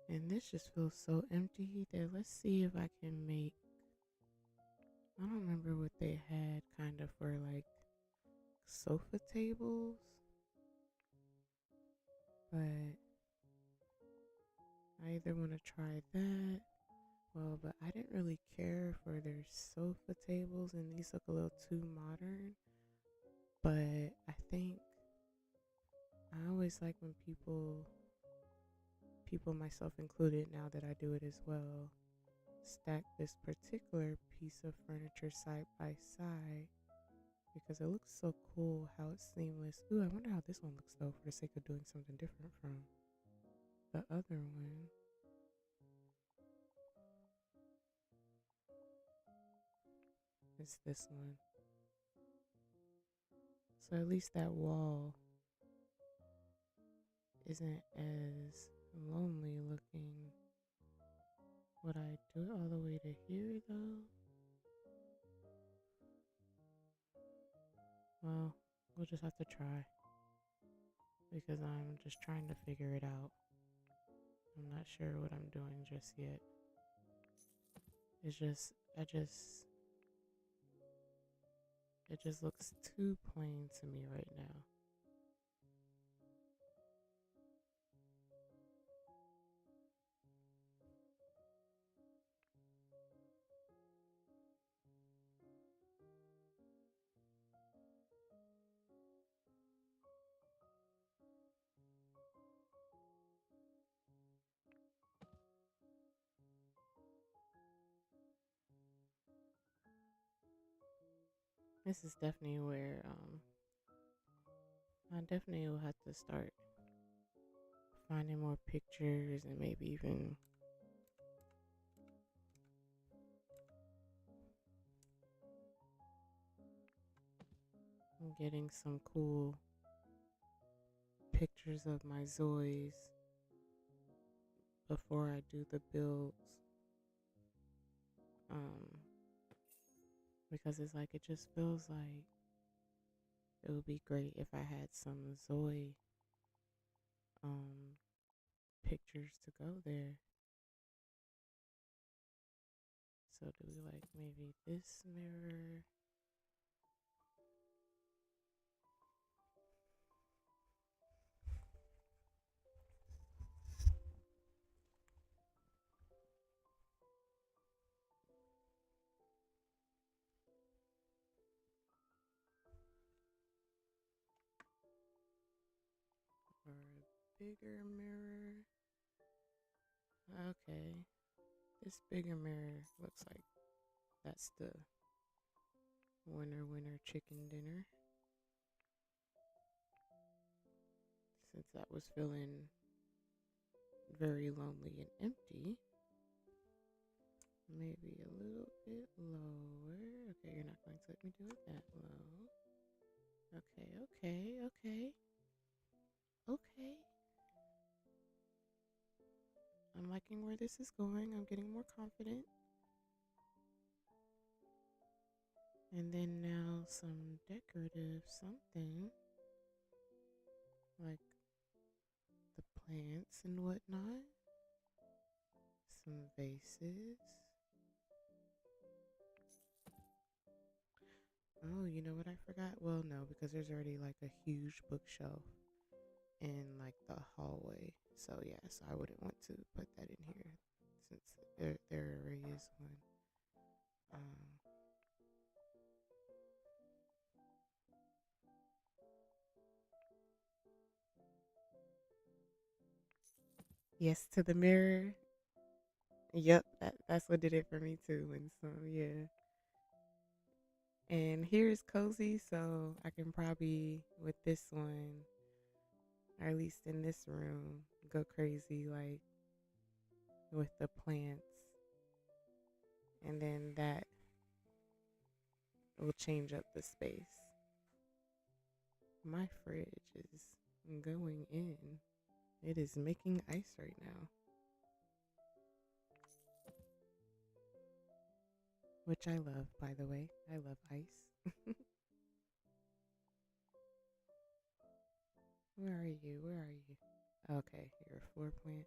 And this just feels so empty that let's see if I can make, I don't remember what they had kind of for like sofa tables, but I either want to try that. Well, but I didn't really care for their sofa tables, and these look a little too modern. But I think I always like when people myself included, now that I do it as well, stack this particular piece of furniture side by side because it looks so cool how it's seamless. Ooh, I wonder how this one looks though, for the sake of doing something different from the other one. It's this one. So at least that wall isn't as lonely looking. Would I do it all the way to here though? Well, we'll just have to try because I'm just trying to figure it out. I'm not sure what I'm doing just yet. It's just, it just looks too plain to me right now. This is definitely where I definitely will have to start finding more pictures and maybe even getting some cool pictures of my ZOIs before I do the builds. Because it's like, it just feels like it would be great if I had some ZOI pictures to go there. So do we like maybe this mirror? Or a bigger mirror? Okay. This bigger mirror looks like that's the winner chicken dinner. Since that was feeling very lonely and empty. Maybe a little bit lower. Okay, you're not going to let me do it that low. Okay. I'm liking where this is going. I'm getting more confident. And then now some decorative something. Like the plants and whatnot. Some vases. Oh, you know what I forgot? Well, no, because there's already like a huge bookshelf in like the hallway. So yes, I wouldn't want to put that in here since there already is one. Yes to the mirror. Yep, that's what did it for me too. And so yeah. And here is cozy, so I can probably with this one, or at least in this room, go crazy like with the plants. And then that will change up the space. My fridge is going in. It is making ice right now, which I love, by the way. I love ice. Where are you? Where are you? Okay, you're a floor plant.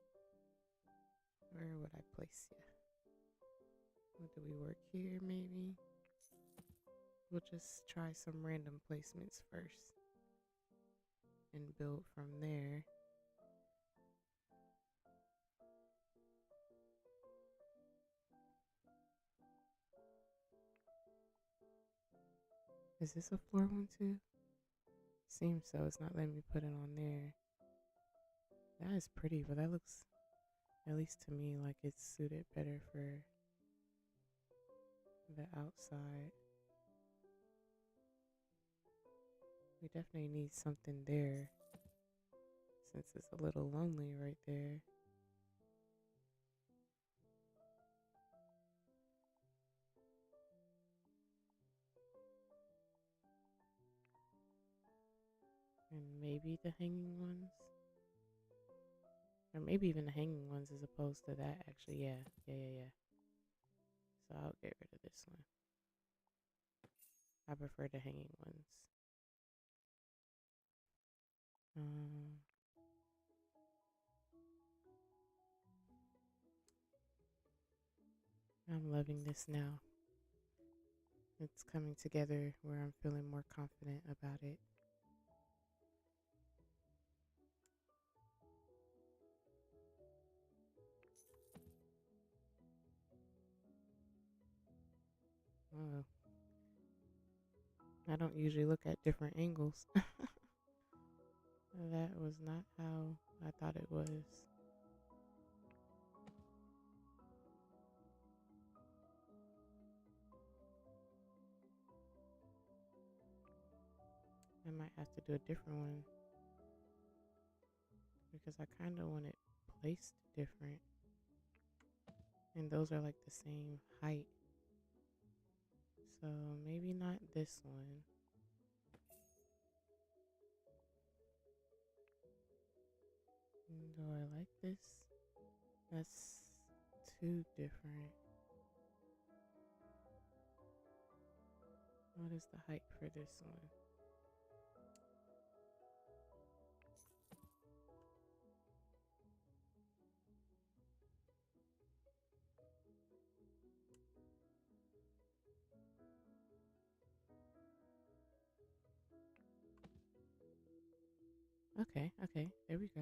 Where would I place you? What do we work here, maybe? We'll just try some random placements first and build from there. Is this a floor one too? Seems so. It's not letting me put it on there. That is pretty, but that looks, at least to me, like it's suited better for the outside. We definitely need something there since it's a little lonely right there. And maybe the hanging ones. Or maybe even the hanging ones as opposed to that. Actually, yeah. So I'll get rid of this one. I prefer the hanging ones. Um, I'm loving this now. It's coming together where I'm feeling more confident about it. Oh, I don't usually look at different angles. That was not how I thought it was. I might have to do a different one because I kind of want it placed different. And those are like the same height. So maybe not this one. Do I like this? That's too different. What is the height for this one? Okay, there we go.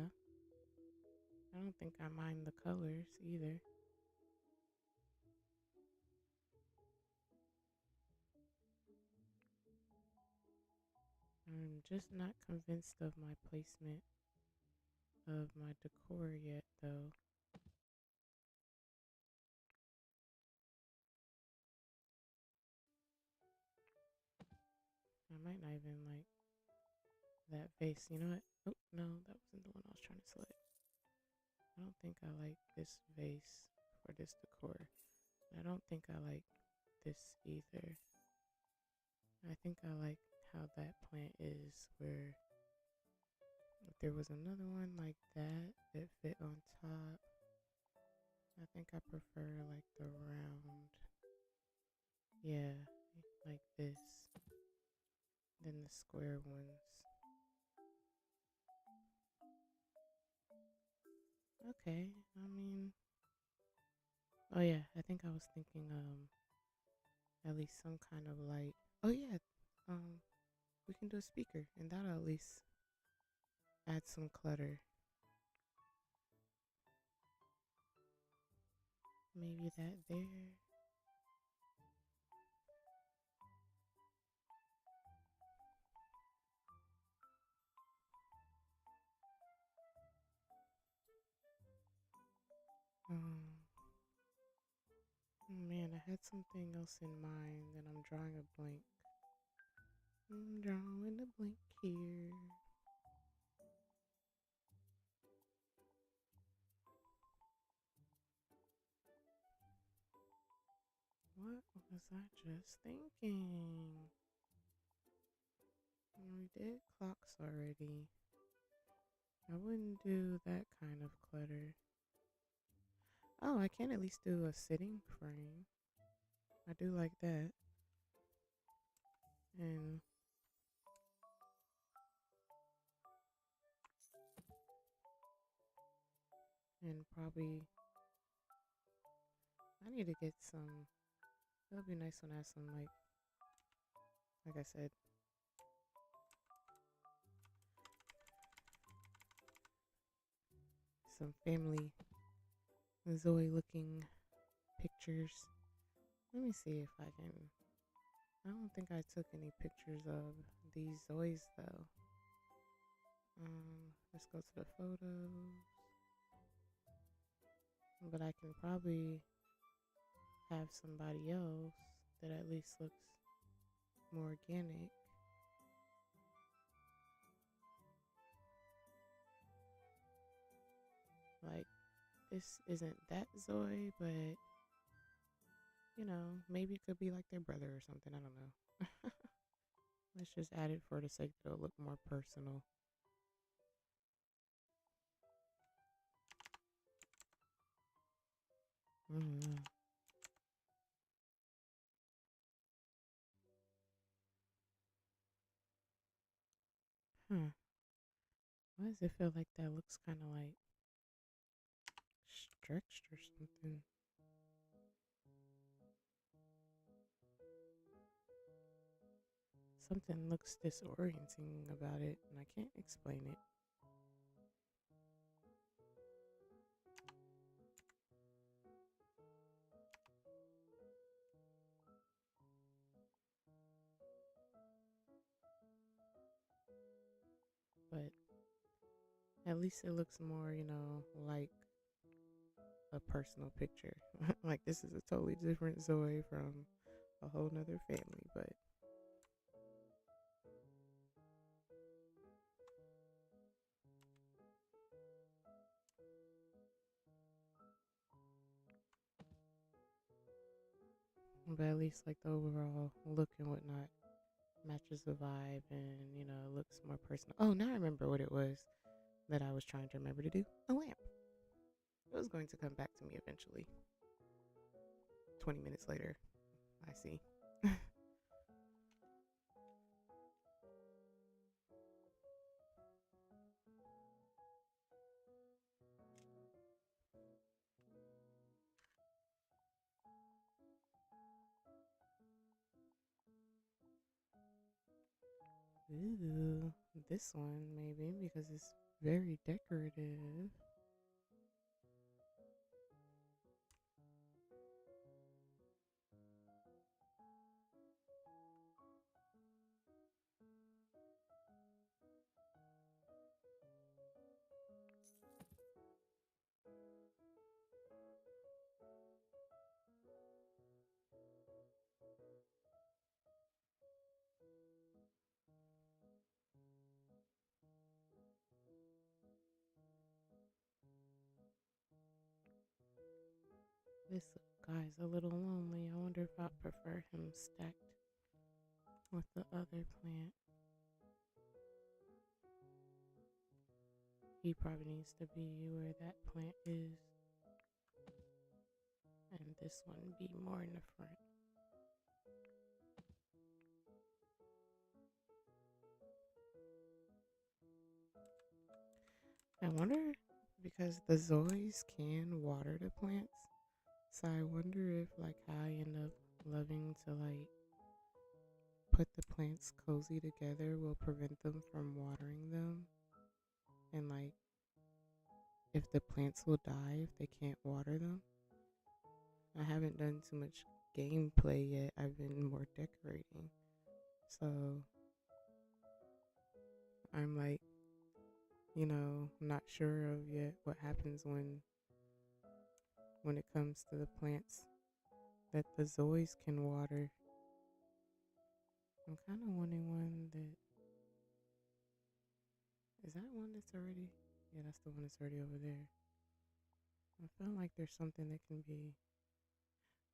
I don't think I mind the colors either. I'm just not convinced of my placement of my decor yet, though. I might not even like that vase. You know what? Oh, no, that wasn't the one I was trying to select. I don't think I like this vase for this decor. I don't think I like this either. I think I like how that plant is, where if there was another one like that that fit on top, I think I prefer like the round. Yeah, like this than the square ones. Okay, I mean, oh yeah, I think I was thinking at least some kind of light. Oh yeah, um we can do a speaker and that'll at least add some clutter. Maybe that there. man, I had something else in mind and I'm drawing a blank. I'm drawing a blank here. What was I just thinking? We did clocks already. I wouldn't do that kind of clutter. Oh, I can at least do a sitting frame. I do like that. And probably I need to get some. It would be nice when I have some like I said, some family Zoe looking pictures. Let me see if I can. I don't think I took any pictures of these Zoes though. Let's go to the photos. But I can probably have somebody else that at least looks more organic. Like, this isn't that Zoe, but maybe it could be like their brother or something. I don't know. Let's just add it for the sake that it'll look more personal. Mm-hmm. Huh. Why does it feel like that looks kind of like stretched or something? Something looks disorienting about it, and I can't explain it. But at least it looks more, like a personal picture. Like this is a totally different Zoe from a whole nother family, but at least like the overall look and whatnot matches the vibe and it looks more personal. Oh, now I remember what it was that I was trying to remember to do. A lamp. It was going to come back to me eventually. 20 minutes later, I see. Ooh, this one maybe because it's very decorative. This guy's a little lonely. I wonder if I'd prefer him stacked with the other plant. He probably needs to be where that plant is, and this one be more in the front. I wonder, because the Zoes can water the plants, so I wonder if like how I end up loving to like put the plants cozy together will prevent them from watering them, and like if the plants will die if they can't water them. I haven't done too much gameplay yet. I've been more decorating. So I'm like, not sure of yet what happens when it comes to the plants that the Zoys can water. I'm kind of wanting one that is that one that's already. Yeah, that's the one that's already over there. I feel like there's something that can be.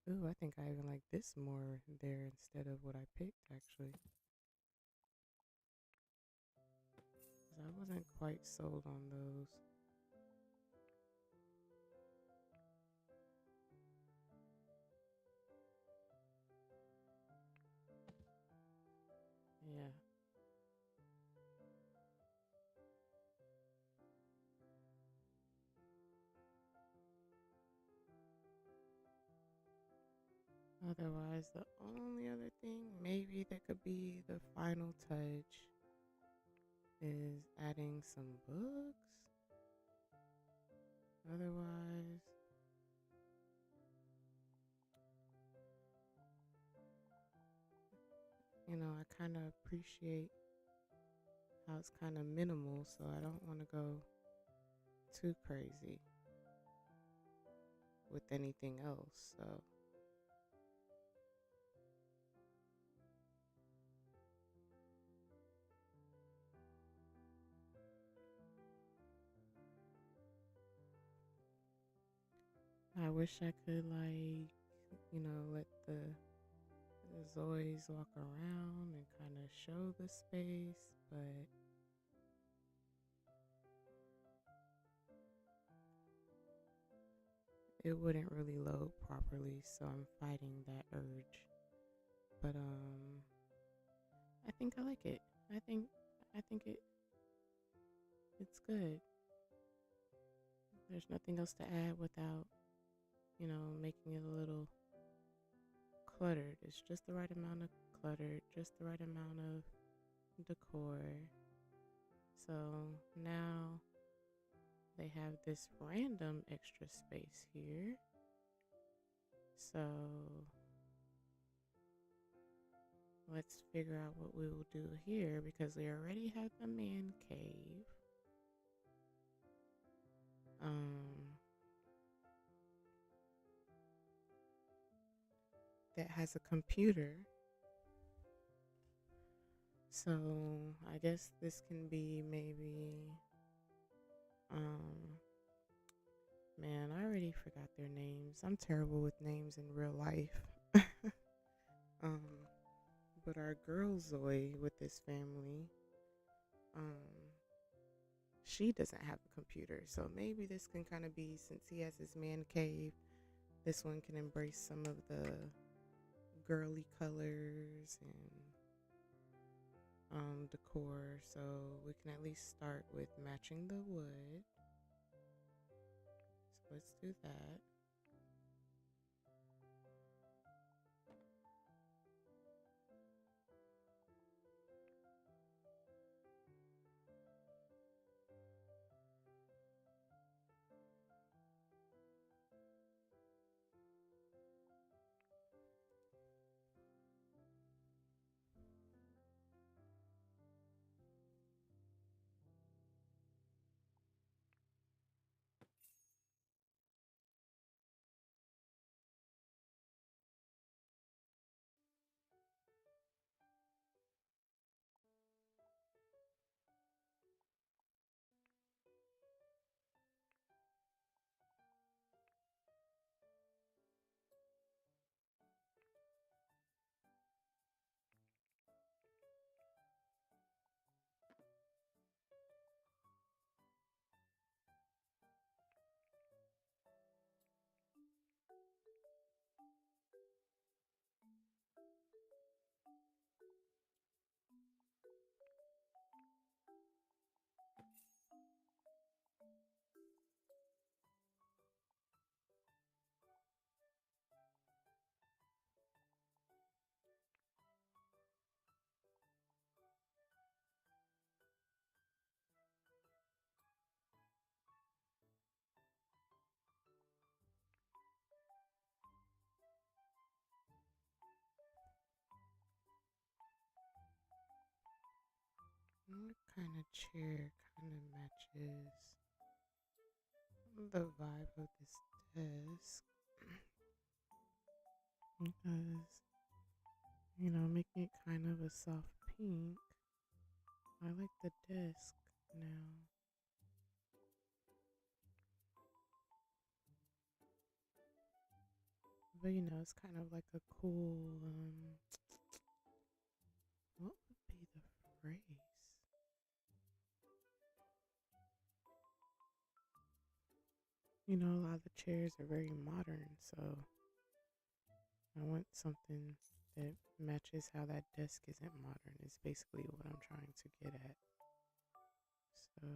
Ooh, I think I even like this more there instead of what I picked actually. Because I wasn't quite sold on those. Yeah. Otherwise, the only other thing maybe that could be the final touch is adding some books. Otherwise, I kind of appreciate how it's kind of minimal, so I don't want to go too crazy with anything else. So, I wish I could, like, let the Zoes walk around and kind of show the space, but it wouldn't really load properly, so I'm fighting that urge. But I think I like it. I think it's good. There's nothing else to add without, making it a little cluttered. It's just the right amount of cluttered, just the right amount of decor. So now they have this random extra space here. So let's figure out what we will do here because we already have the man cave. That has a computer. So I guess this can be maybe man, I already forgot their names. I'm terrible with names in real life. um but our girl Zoe with this family, she doesn't have a computer. So maybe this can kind of be, since he has his man cave, this one can embrace some of the girly colors and decor. So we can at least start with matching the wood. So let's do that. What kind of chair kind of matches the vibe of this desk? because, making it kind of a soft pink. I like the desk now. But it's kind of like a cool, what would be the phrase? A lot of the chairs are very modern, so I want something that matches how that desk isn't modern, is basically what I'm trying to get at. So,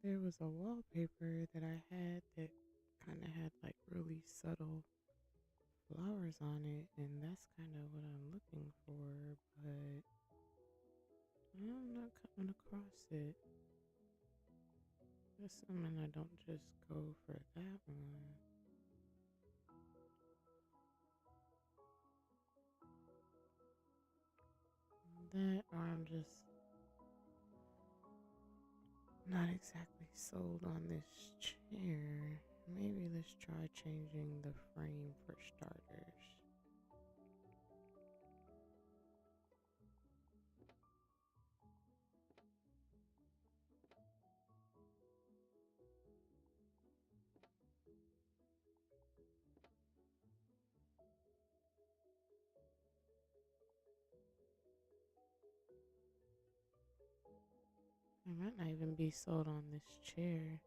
there was a wallpaper that I had that kind of had like really subtle flowers on it, and that's kind of what I'm looking for, but I'm not coming across it. Assuming I don't just go for that one. That, or I'm just not exactly sold on this chair. Maybe let's try changing the frame for starters. I might not even be sold on this chair.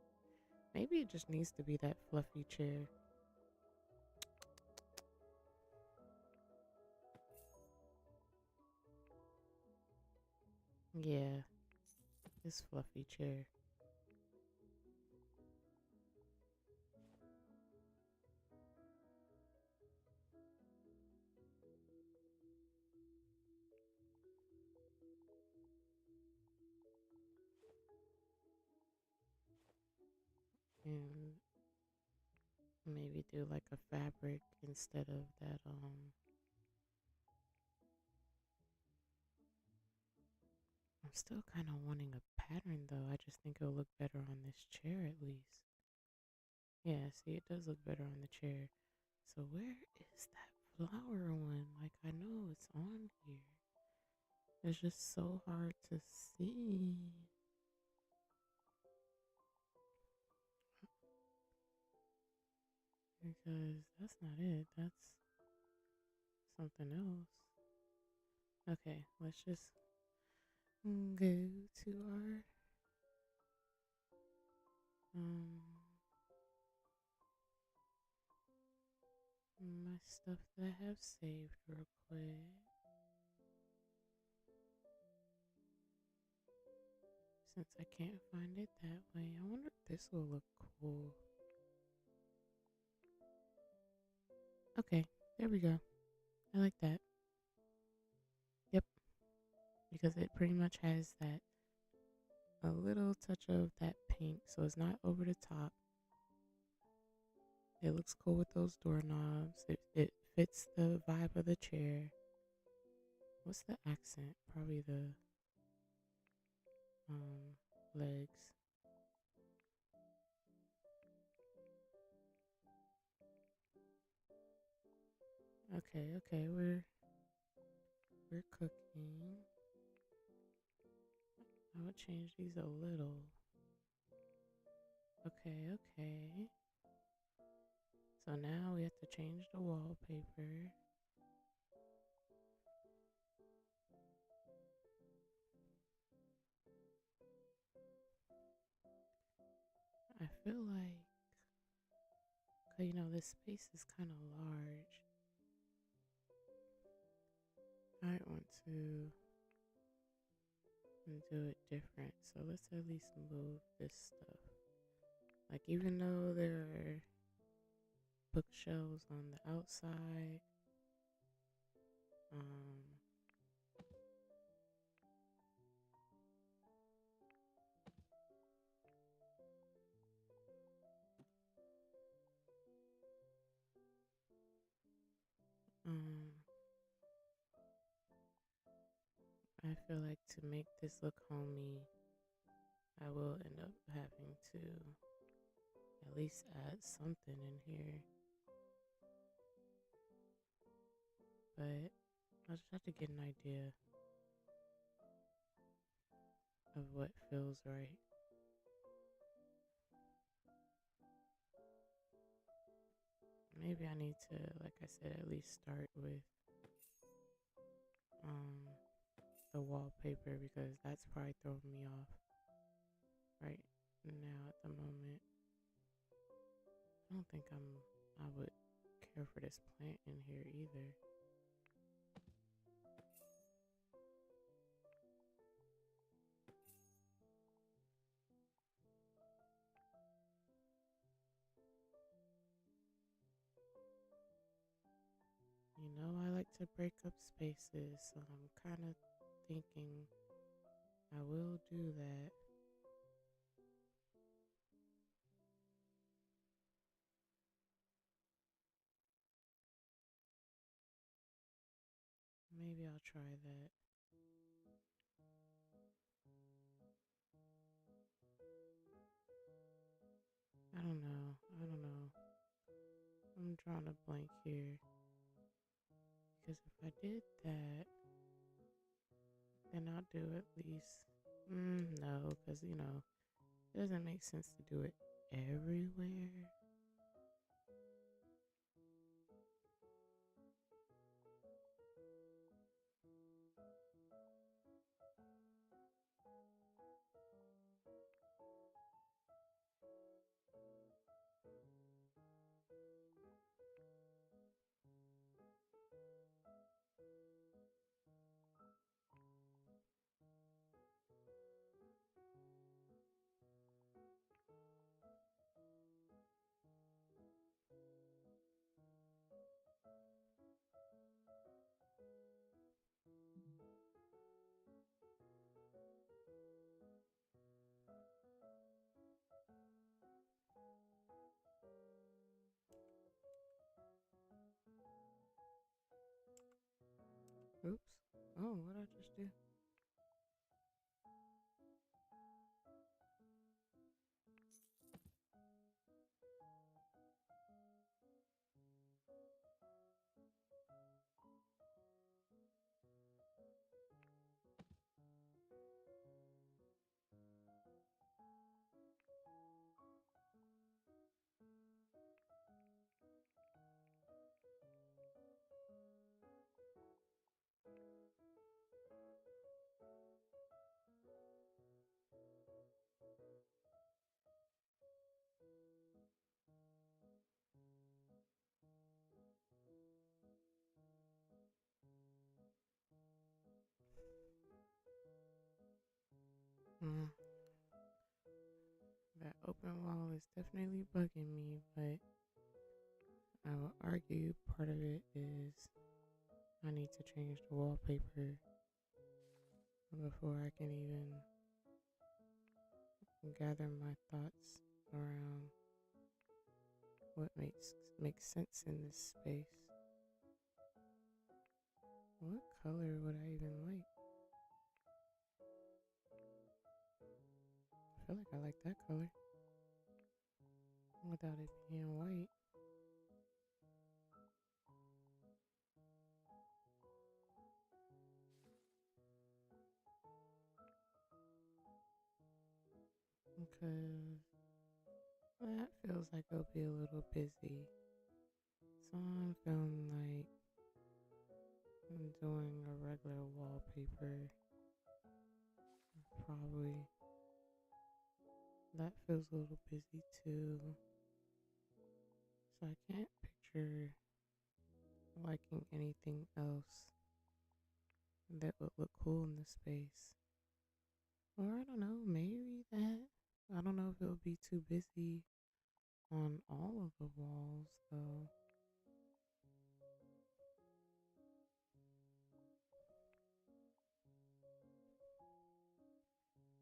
Maybe it just needs to be that fluffy chair. Yeah, this fluffy chair. And maybe do like a fabric instead of that. I'm still kind of wanting a pattern though. I just think it'll look better on this chair at least. Yeah, see, it does look better on the chair. So where is that flower one? Like, I know it's on here. It's just so hard to see. Because that's not it. That's something else. Okay, let's just go to our um my stuff that I have saved real quick. Since I can't find it that way, I wonder if this will look cool. Okay, there we go. I like that. Yep, because it pretty much has that a little touch of that pink, so it's not over the top. It looks cool with those doorknobs. It fits the vibe of the chair. What's the accent? Probably the um legs. Okay, okay, we're cooking. I would change these a little. Okay, okay. So now we have to change the wallpaper. I feel like, this space is kind of large. I want to do it different. So let's at least move this stuff. Like, even though there are bookshelves on the outside, um, um, I feel like to make this look homey, I will end up having to at least add something in here. But I'll just have to get an idea of what feels right. Maybe I need to, like I said, at least start with um the wallpaper because that's probably throwing me off right now at the moment. I don't think I would care for this plant in here either. I like to break up spaces, so I'm kind of thinking I will do that. Maybe I'll try that. I don't know. I don't know. I'm drawing a blank here. Because if I did that, then I'll do at least. No, because, it doesn't make sense to do it everywhere. Oops. Oh, what did I just do? Mm, that open wall is definitely bugging me, but I will argue part of it is I need to change the wallpaper before I can even gather my thoughts around what makes sense in this space. What color would I even like? feel like I like that color without it being white. Because that feels like it'll be a little busy. So I'm feeling like I'm doing a regular wallpaper. Probably. That feels a little busy too. So I can't picture liking anything else that would look cool in the space. Or I don't know, maybe that. I don't know if it would be too busy on all of the walls though.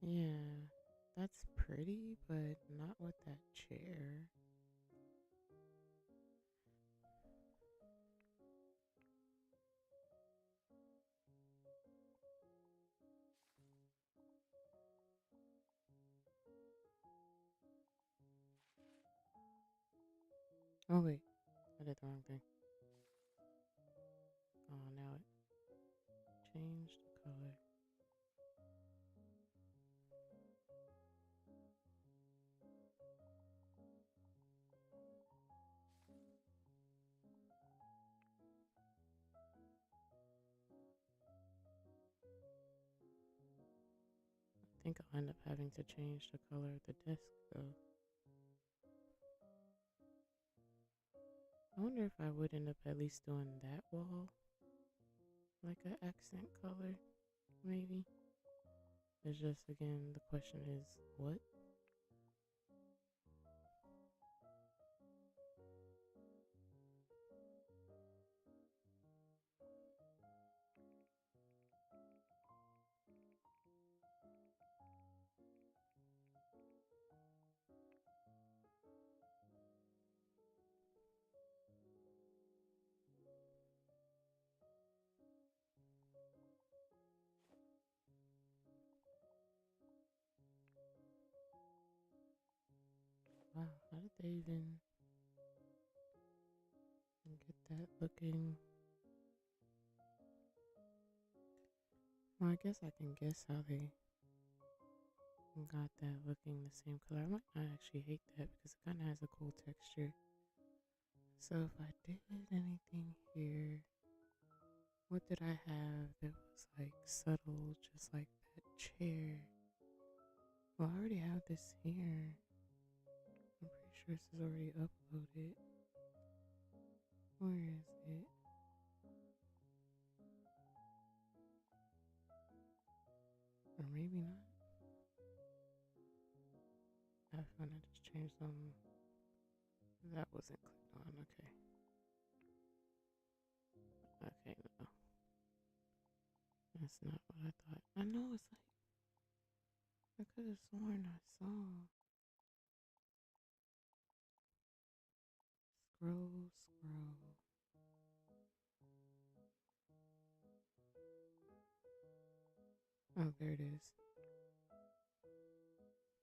Yeah, that's pretty, but not with that chair. Oh wait, I did the wrong thing. Oh, now it changed the color. I think I'll end up having to change the color of the desk though. I wonder if I would end up at least doing that wall like an accent color, maybe. It's just again the question is what? Wow, how did they even get that looking? Well, I guess I can guess how they got that looking the same color. I might not actually hate that because it kind of has a cool texture. So if I did anything here, what did I have that was like subtle, just like that chair? Well, I already have this here. I'm pretty sure this is already uploaded. Where is it? Or maybe not. I found I just changed them. That wasn't clicked on. Okay. Okay, no. That's not what I thought. I know it's like, I could have sworn I saw. Scroll, scroll. Oh, there it is.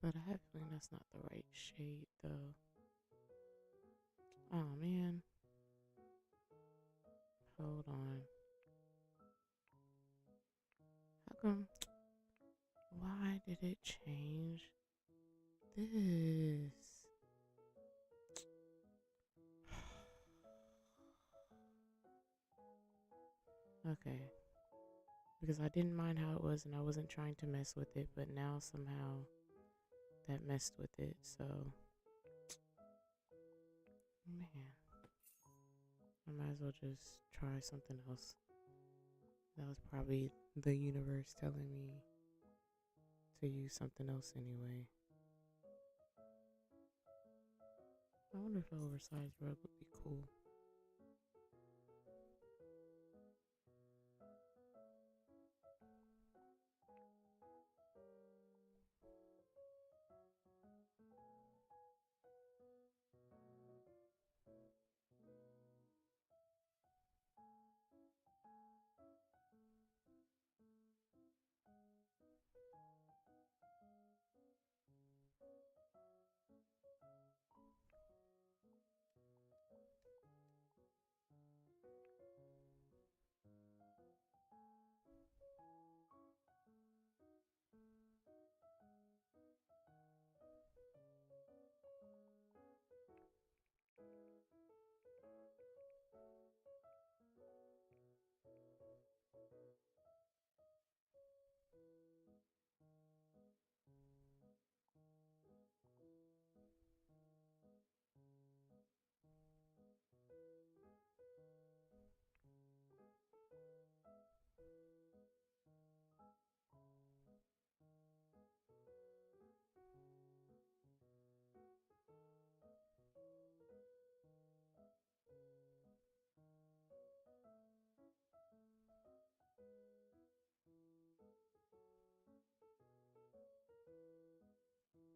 But I have a feeling that's not the right shade though. Oh man. Hold on. How come? Why did it change this? Okay. Because I didn't mind how it was and I wasn't trying to mess with it, but now somehow that messed with it, so man. I might as well just try something else. That was probably the universe telling me to use something else anyway. I wonder if an oversized rug would be cool.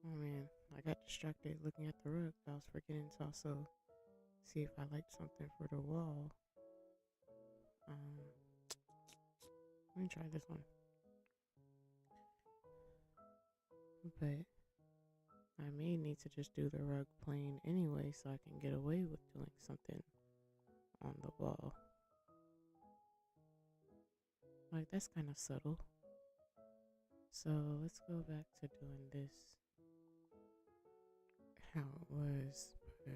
Oh man, I got distracted looking at the rug. I was forgetting to also see if I liked something for the wall. Let me try this one. But I may need to just do the rug plain anyway so I can get away with doing something on the wall. Like, that's kind of subtle. So let's go back to doing this how it was, but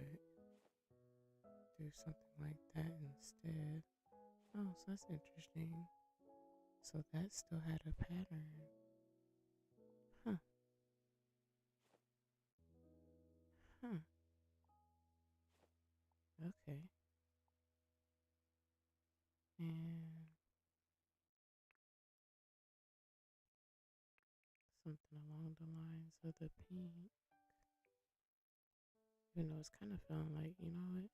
do something like that instead. Oh, so that's interesting. So that still had a pattern. Huh. Huh. Okay. And something along the lines of the pink. Even though it's kind of feeling like, you know what?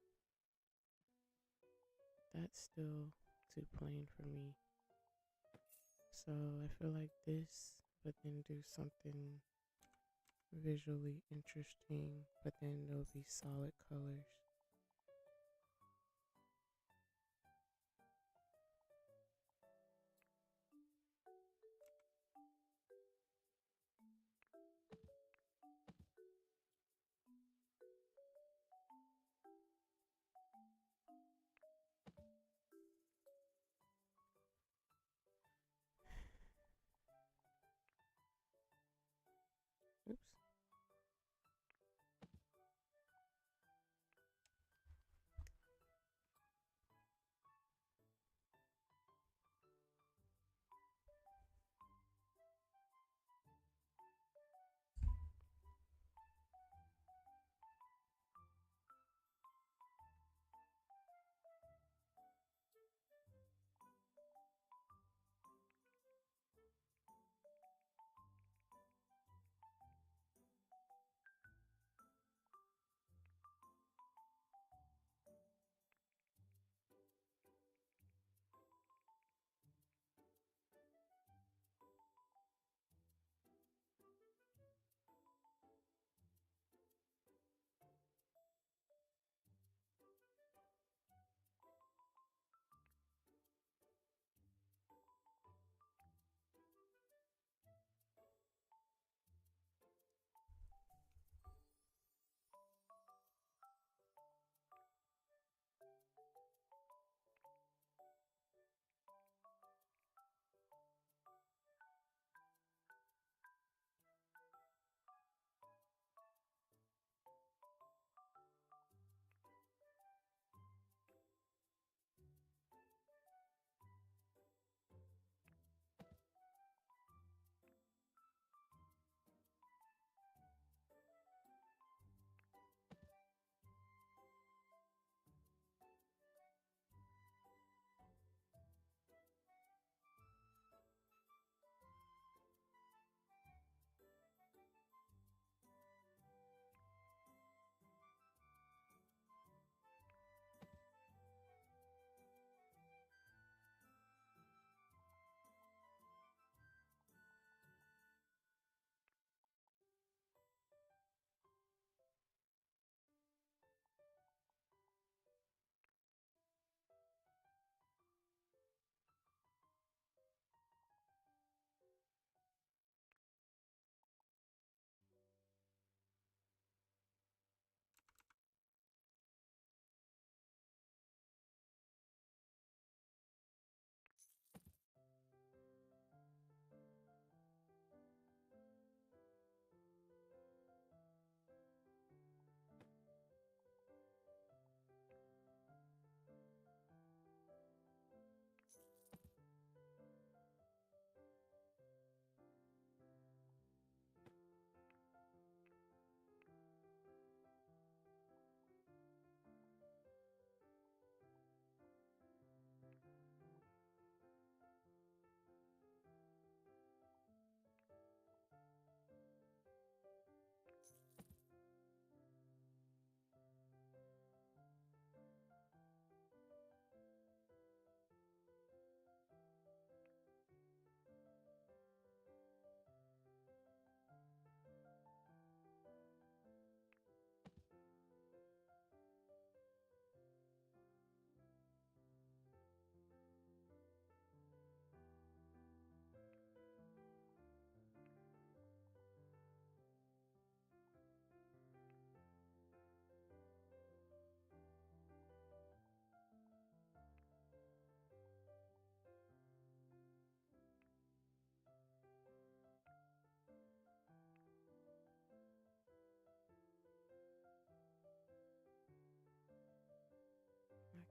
That's still too plain for me. So I feel like this, but then do something visually interesting, but then there'll be solid colors. Oops.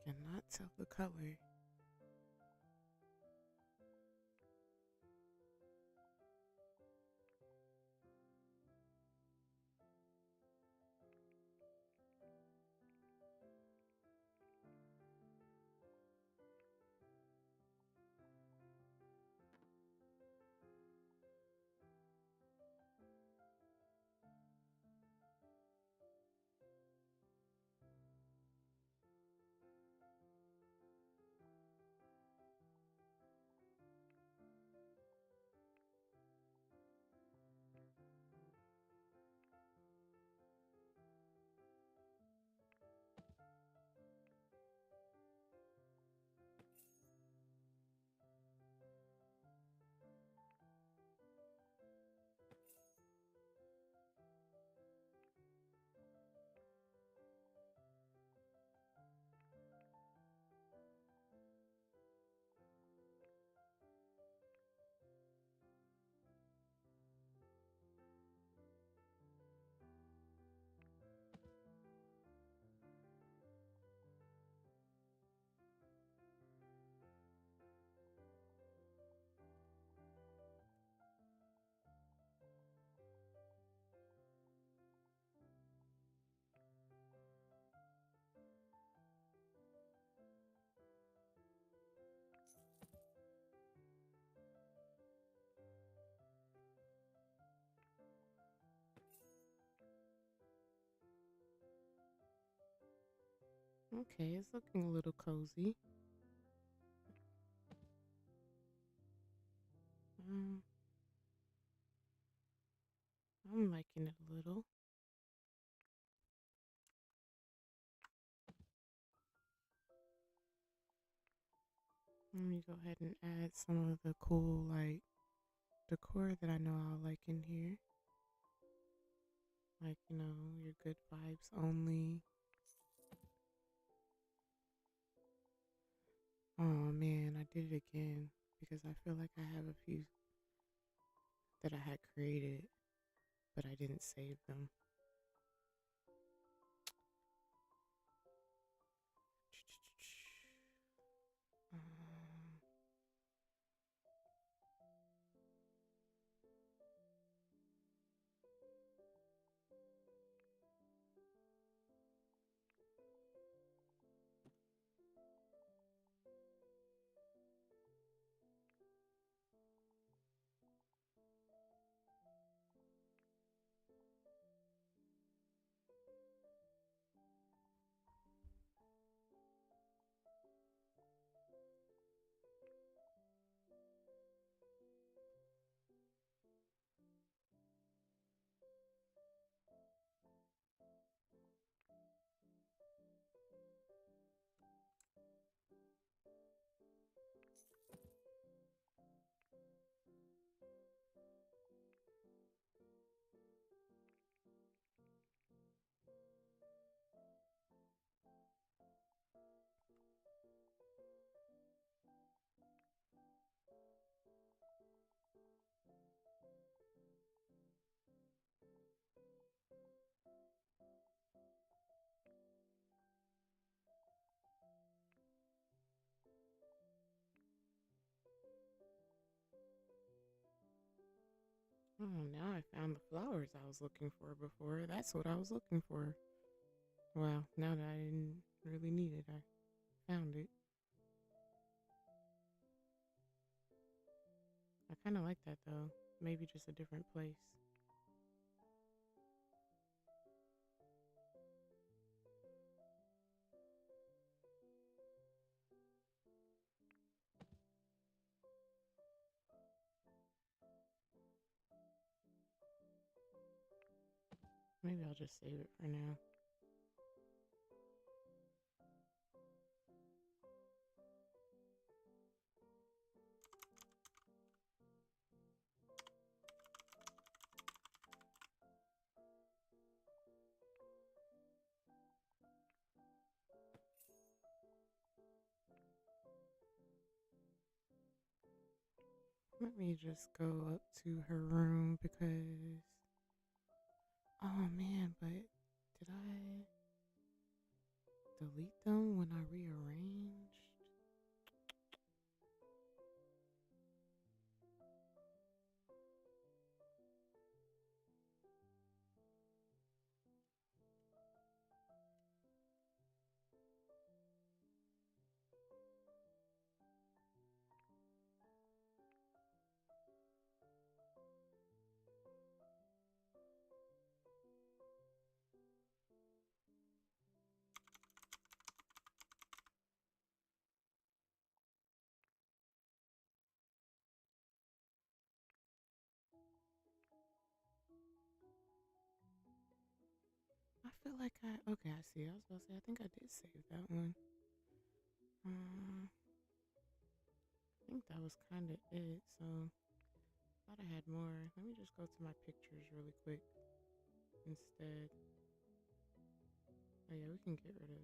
Cannot tell the color. Okay, it's looking a little cozy. Um, I'm liking it a little. Let me go ahead and add some of the cool, like, decor that I know I'll like in here. Like, your good vibes only. Oh man, I did it again because I feel like I have a few that I had created, but I didn't save them. Um, oh, now I found the flowers I was looking for before. That's what I was looking for. Well, now that I didn't really need it, I found it. I kind of like that though. Maybe just a different place. Maybe I'll just save it for now. Let me just go up to her room because. Oh man, but did delete them when I rearrange? I feel like okay, I see. I was about to say, I think I did save that one. I think that was kind of it. So, thought I had more. Let me just go to my pictures really quick instead. Oh, yeah, we can get rid of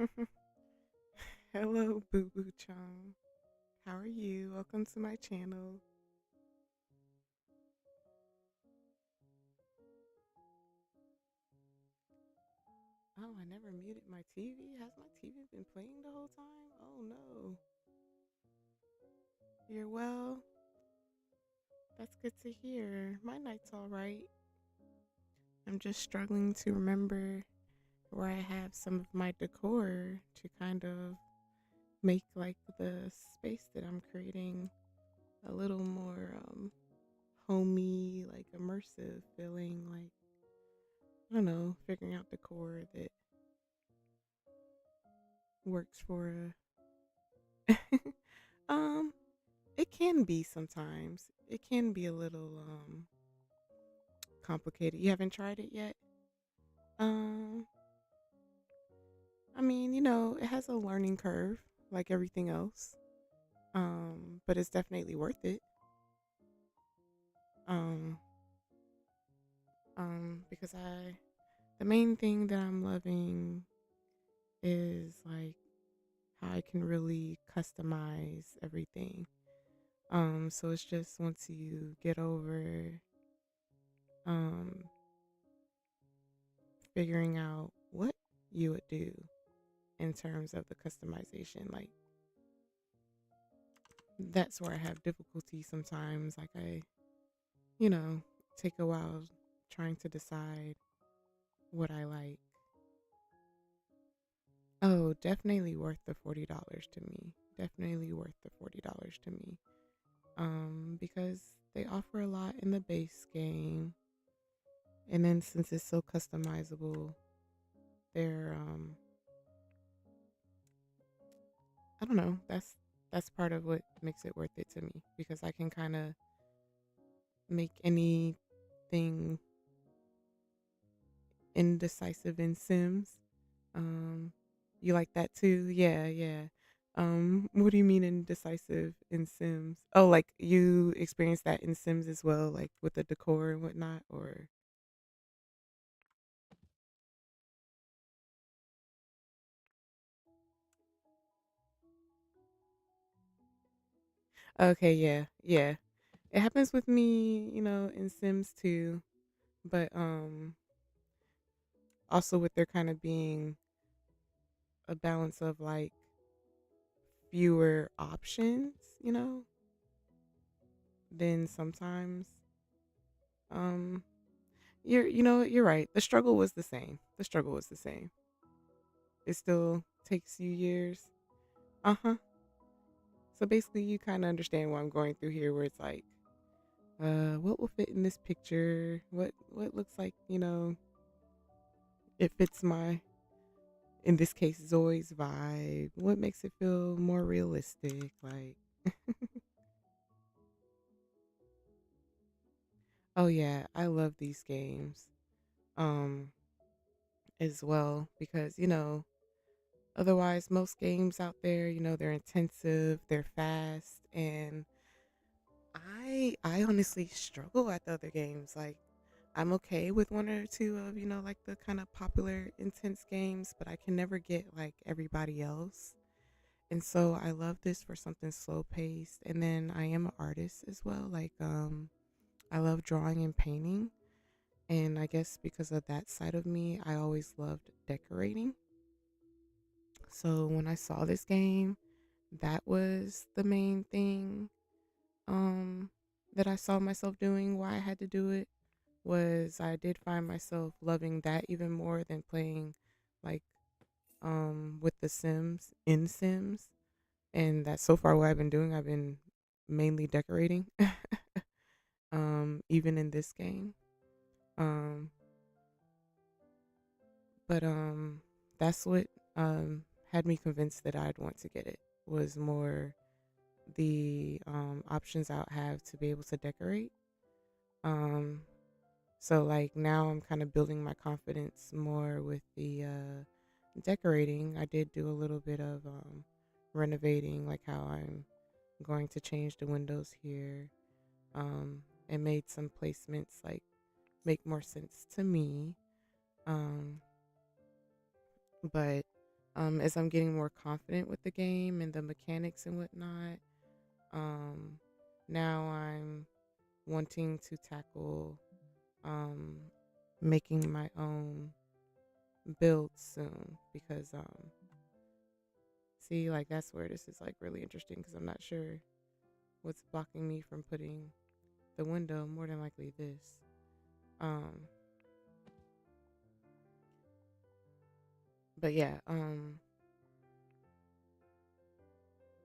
this. Hello, Boo Boo Chong. How are you? Welcome to my channel. Oh, I never muted my TV. Has my TV been playing the whole time? Oh no. You're well? That's good to hear. My night's all right. I'm just struggling to remember where I have some of my decor to kind of make like the space that I'm creating a little more homey, like immersive feeling, like I don't know, figuring out decor that works for a um it can be sometimes. It can be a little complicated. You haven't tried it yet? Um I mean, it has a learning curve like everything else. But it's definitely worth it. Um because the main thing that I'm loving is like how I can really customize everything. So it's just once you get over um figuring out what you would do in terms of the customization, like that's where I have difficulty sometimes. Like you know, take a while trying to decide what I like. Oh, definitely worth the $40 to me. Definitely worth the $40 to me. Because they offer a lot in the base game. And then since it's so customizable, they're I don't know, that's part of what makes it worth it to me because I can kind of make anything indecisive in Sims. Um, you like that too? Yeah, yeah. What do you mean indecisive in Sims? Oh, like you experienced that in Sims as well, like with the decor and whatnot, or okay, yeah, yeah. It happens with me, in Sims too, but also with there kind of being a balance of like fewer options, then sometimes um you're right. The struggle was the same. The struggle was the same. It still takes you years. Uh-huh. So basically you kind of understand what I'm going through here where it's like what will fit in this picture? What looks like, it fits my in this case Zoe's vibe. What makes it feel more realistic like oh yeah, I love these games. Um as well because, otherwise most games out there, they're intensive, they're fast and I honestly struggle at the other games. Like I'm okay with one or two of, like the kind of popular intense games, but I can never get like everybody else. And so I love this for something slow paced. And then I am an artist as well. Like I love drawing and painting. And I guess because of that side of me, I always loved decorating. So when I saw this game, that was the main thing um that I saw myself doing, why I had to do it was I did find myself loving that even more than playing like with the Sims in Sims. And that's so far what I've been doing. I've been mainly decorating. Even in this game. Um but that's what had me convinced that I'd want to get it was more the options I'll have to be able to decorate. Um So like now I'm kind of building my confidence more with the decorating. I did do a little bit of renovating, like how I'm going to change the windows here, and made some placements like make more sense to me. Um, but as I'm getting more confident with the game and the mechanics and whatnot, um, now I'm wanting to tackle um, making my own build soon because see like that's where this is like really interesting because I'm not sure what's blocking me from putting the window, more than likely this. um but yeah,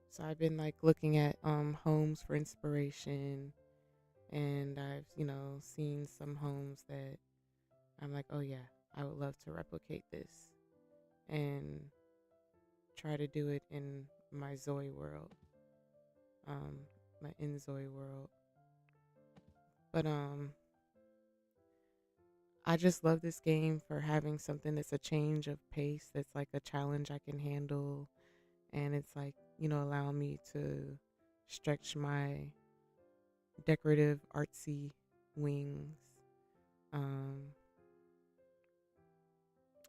so I've been like looking at homes for inspiration, and I've seen some homes that I'm like, oh yeah, I would love to replicate this and try to do it in my Zoe world, um my inZOI world. But I just love this game for having something that's a change of pace, that's like a challenge I can handle. And it's like, allowing me to stretch my decorative, artsy wings. Um,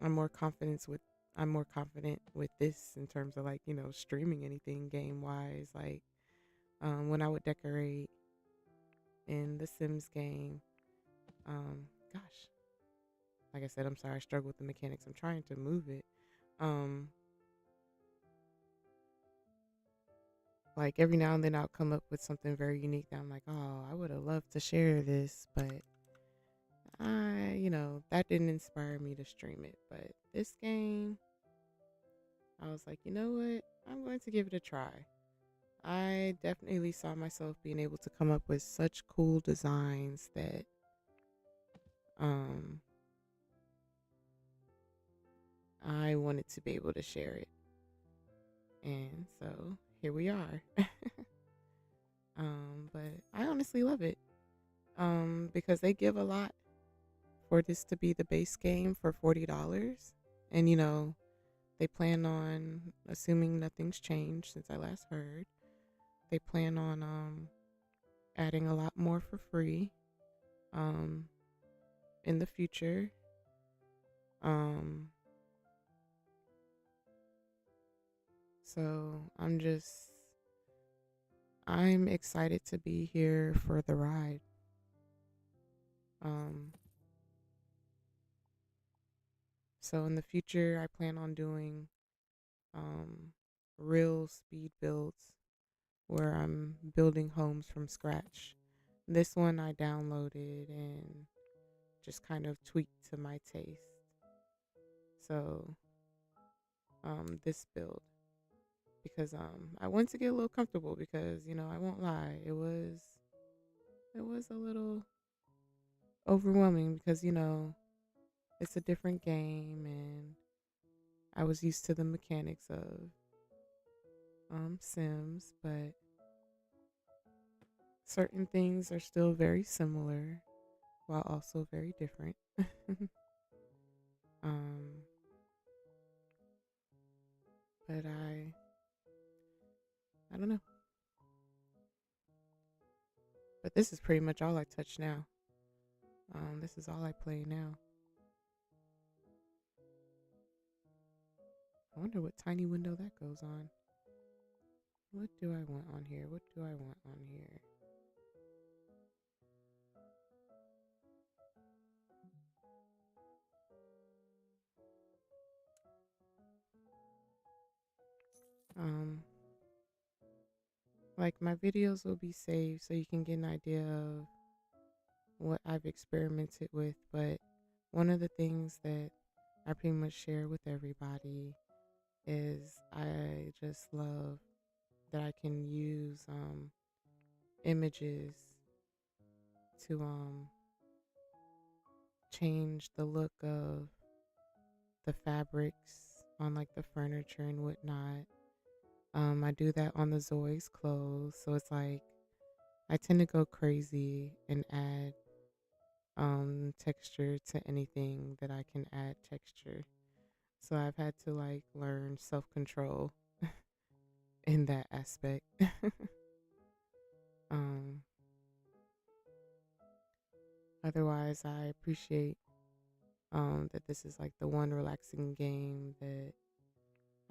I'm more confident with. I'm more confident with this in terms of like, streaming anything game wise. Like, when I would decorate in the Sims game, gosh, like I said, I'm sorry, I struggle with the mechanics. I'm trying to move it. Um, Like every now and then I'll come up with something very unique that I'm like, oh, I would have loved to share this, but that didn't inspire me to stream it. But this game, I was like, you know what? I'm going to give it a try. I definitely saw myself being able to come up with such cool designs that um I wanted to be able to share it. And so here we are. But I honestly love it. Because they give a lot for this to be the base game for $40. And they plan on, assuming nothing's changed since I last heard, they plan on adding a lot more for free um in the future. Um so I'm excited to be here for the ride. Um so in the future I plan on doing um real speed builds where I'm building homes from scratch. This one I downloaded and just kind of tweaked to my taste. So, this build because I wanted to get a little comfortable because, I won't lie, it was a little overwhelming because, it's a different game and I was used to the mechanics of Sims, but certain things are still very similar while also very different. um but I don't know. But this is pretty much all I touch now. This is all I play now. I wonder what tiny window that goes on. What do I want on here? What do I want on here? Um, like my videos will be saved so you can get an idea of what I've experimented with. But one of the things that I pretty much share with everybody is I just love that I can use images to change the look of the fabrics on like the furniture and whatnot. I do that on the inZOI's clothes, so it's like I tend to go crazy and add texture to anything that I can add texture. So I've had to like learn self control in that aspect. um, Otherwise, I appreciate that this is like the one relaxing game that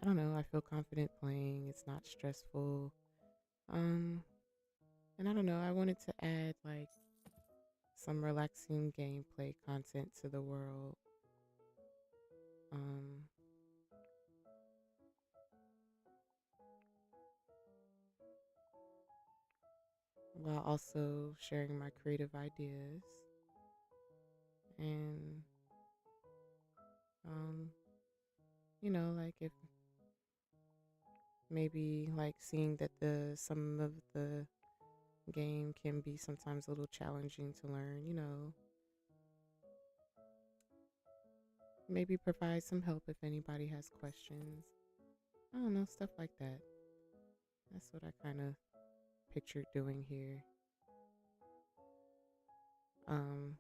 I don't know. I feel confident playing. It's not stressful. Um, and I don't know. I wanted to add like some relaxing gameplay content to the world. Um, while also sharing my creative ideas and um, like if maybe like seeing that the some of the game can be sometimes a little challenging to learn, maybe provide some help if anybody has questions. I don't know, stuff like that. That's what I kind of pictured doing here. Um,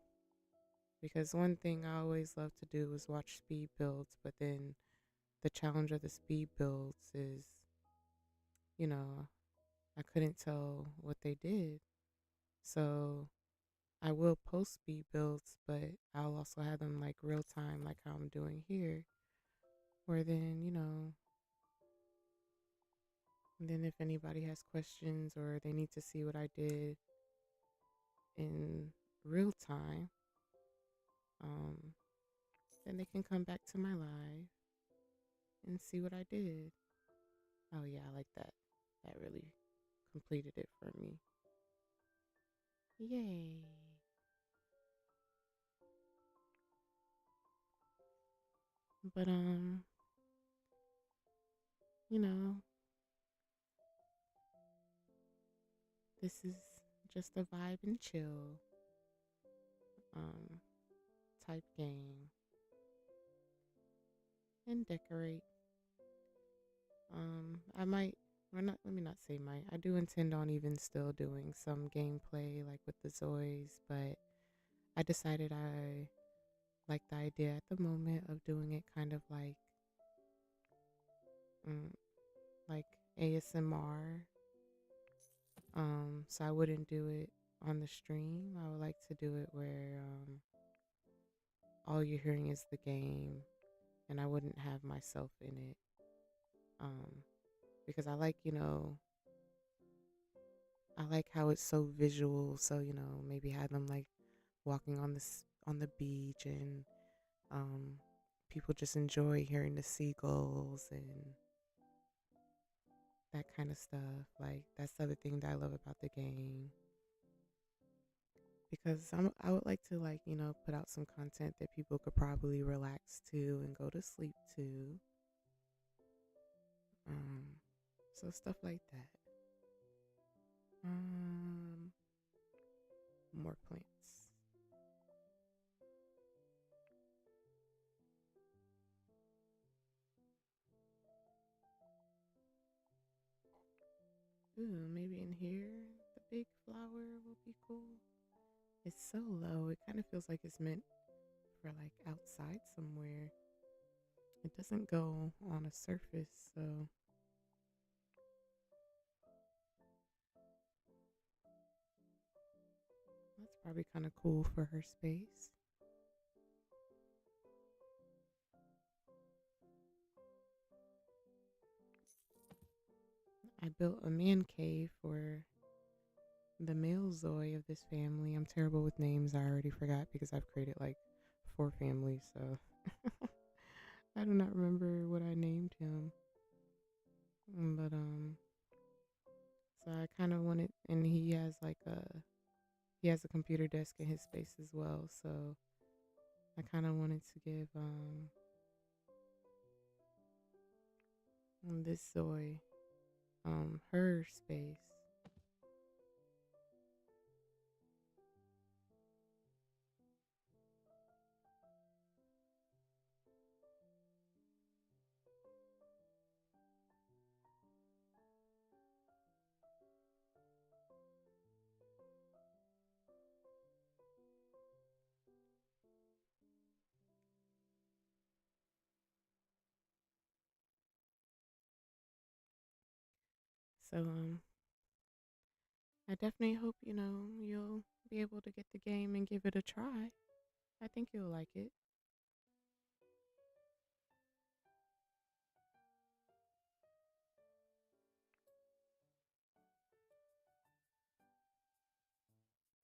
because one thing I always love to do is watch speed builds, but then the challenge of the speed builds is, you know, I couldn't tell what they did. So I will post speed builds, but I'll also have them like real time, like how I'm doing here. Where then, then if anybody has questions or they need to see what I did in real time, um, then they can come back to my live and see what I did. Oh yeah, I like that. That really completed it for me. Yay. But you know, this is just a vibe and chill um type game and decorate. I might or not let me not say might. I do intend on even still doing some gameplay like with the inZOIs, but I decided I like the idea at the moment of doing it kind of like mm, like ASMR. So I wouldn't do it on the stream. I would like to do it where all you're hearing is the game, and I wouldn't have myself in it. Um, because I like, I like how it's so visual. So maybe have them like walking on on the beach, and um, people just enjoy hearing the seagulls and that kind of stuff. Like that's the other thing that I love about the game. Because I would like to like put out some content that people could probably relax to and go to sleep to. Um, so stuff like that. Um, more plants. Ooh, maybe in here the big flower will be cool. It's so low. It kind of feels like it's meant for like outside somewhere. It doesn't go on a surface, so that's probably kind of cool for her space. I built a man cave for the male Zoe of this family. I'm terrible with names. I already forgot because I've created like 4 families, so I do not remember what I named him. But so I kind of wanted, and he has a computer desk in his space as well. So I kind of wanted to give this Zoe her space. So I definitely hope you'll be able to get the game and give it a try. I think you'll like it.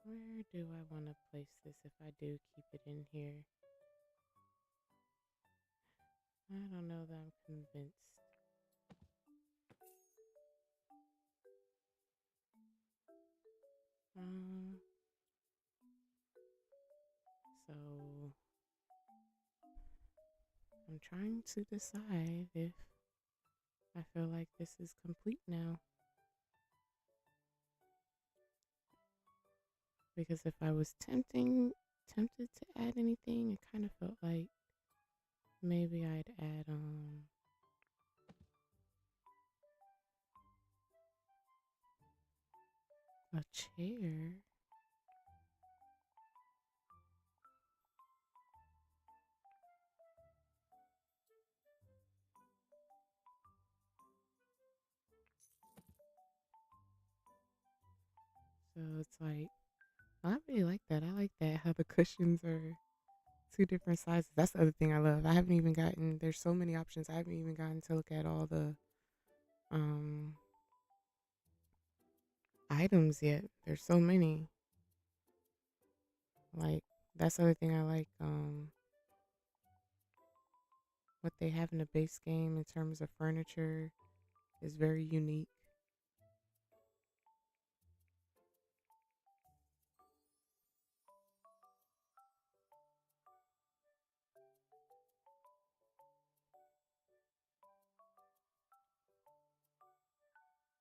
Where do I want to place this if I do keep it in here? I don't know that I'm convinced. Um, so I'm trying to decide if I feel like this is complete now. Because if I was tempted to add anything, it kind of felt like maybe I'd add a chair. So it's like I really like that. I like that how the cushions are 2 different sizes. That's the other thing I love. I haven't even gotten. There's so many options. I haven't even gotten to look at all the um items yet. There's so many. Like that's the other thing I like. What they have in the base game in terms of furniture is very unique.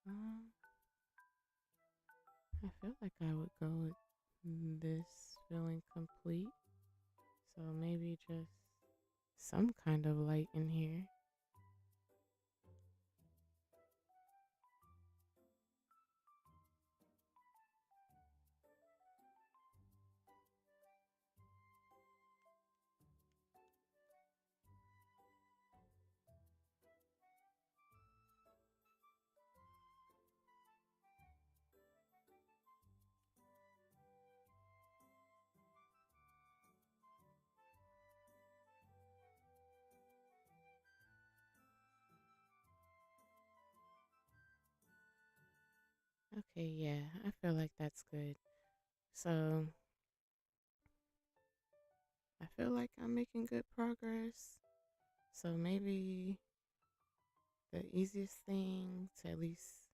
Um, I feel like I would go with this feeling complete. So maybe just some kind of light in here. Okay, yeah, I feel like that's good. So I feel like I'm making good progress. So maybe the easiest thing to at least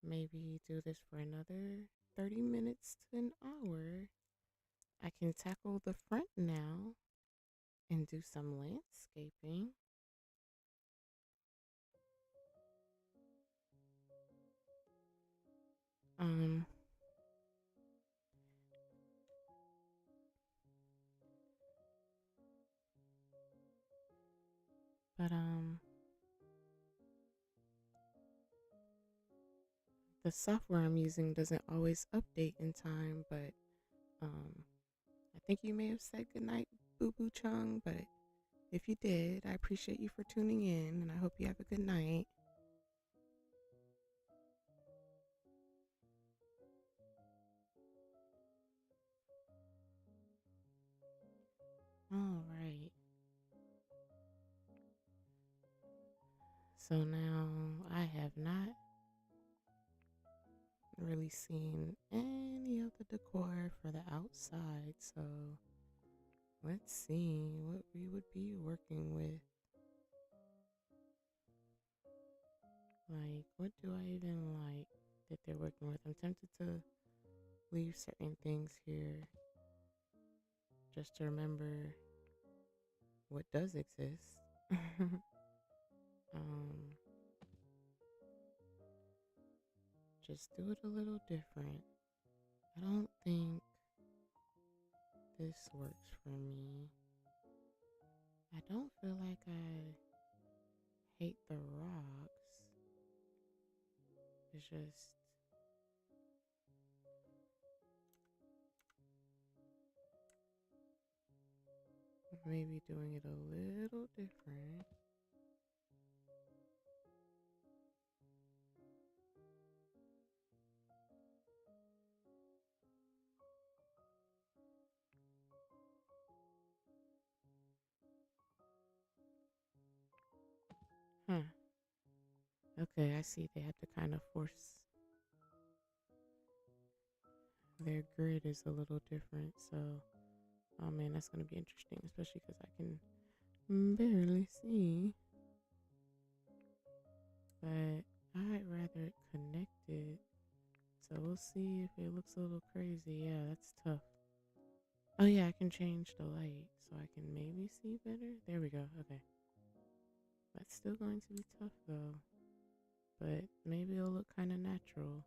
maybe do this for another 30 minutes to an hour. I can tackle the front now and do some landscaping. Um, but the software I'm using doesn't always update in time, but um I think you may have said goodnight, Boo Boo Chung, but if you did, I appreciate you for tuning in and I hope you have a good night. All right. So now I have not really seen any of the decor for the outside, so let's see what we would be working with. Like, what do I even like that they're working with? I'm tempted to leave certain things here just to remember what does exist. um, just do it a little different. I don't think this works for me. I don't feel like I hate the rocks. It's just maybe doing it a little different. Huh. Okay, I see they had to kind of force their grid is a little different. So, oh man, that's going to be interesting, especially because I can barely see. But I'd rather it connected. So we'll see if it looks a little crazy. Yeah, that's tough. Oh yeah, I can change the light so I can maybe see better. There we go. Okay. That's still going to be tough though. But maybe it'll look kind of natural.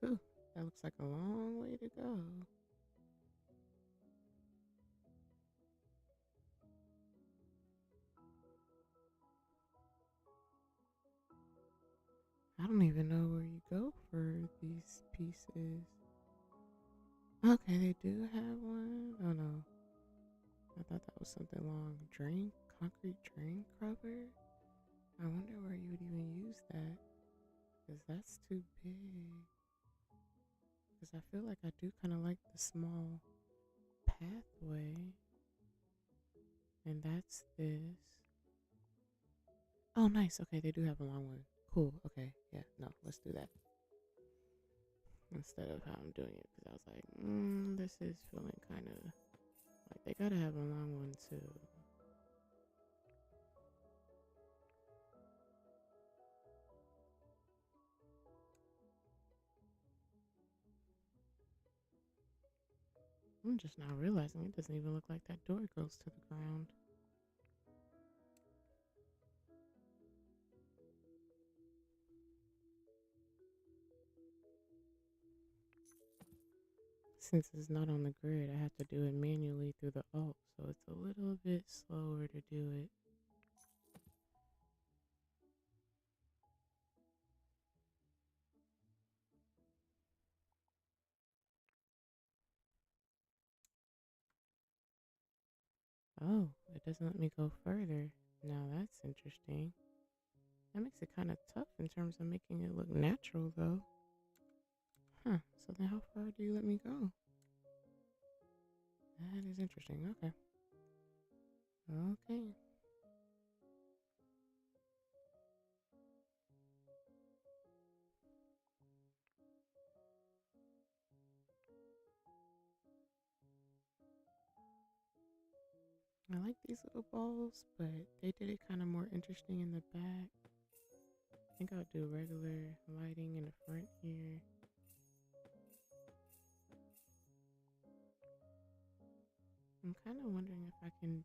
Whew, that looks like a long way to go. I don't even know where you go for these pieces. Okay, they do have one. Oh no. I thought that was something long. Concrete drain cover? I wonder where you would even use that. Because that's too big. Because I feel like I do kind of like the small pathway. And that's this. Oh, nice. Okay, they do have a long one. Cool. Okay. Yeah, no, let's do that. Instead of how I'm doing it. Because I was like, this is feeling kind of like they gotta have a long one too. I'm just now realizing it doesn't even look like that door goes to the ground. Since it's not on the grid, I have to do it manually through the alt, so it's a little bit slower to do it. Oh, it doesn't let me go further. Now that's interesting. That makes it kind of tough in terms of making it look natural, though. Huh. So then how far do you let me go? That is interesting. Okay. Okay. I like these little balls, but they did it kind of more interesting in the back. I think I'll do regular lighting in the front here. I'm kind of wondering if I can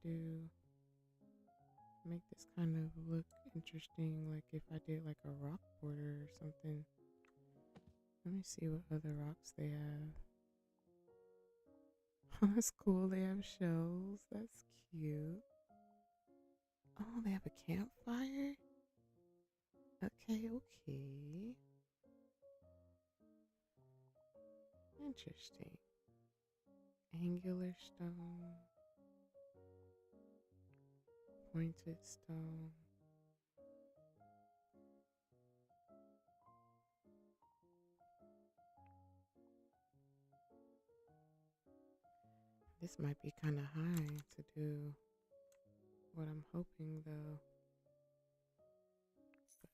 make this kind of look interesting, like if I did like a rock border or something. Let me see what other rocks they have. That's cool. They have shells. That's cute. Oh, they have a campfire? Okay, okay. Interesting. Angular stone, pointed stone. This might be kind of high to do what I'm hoping though,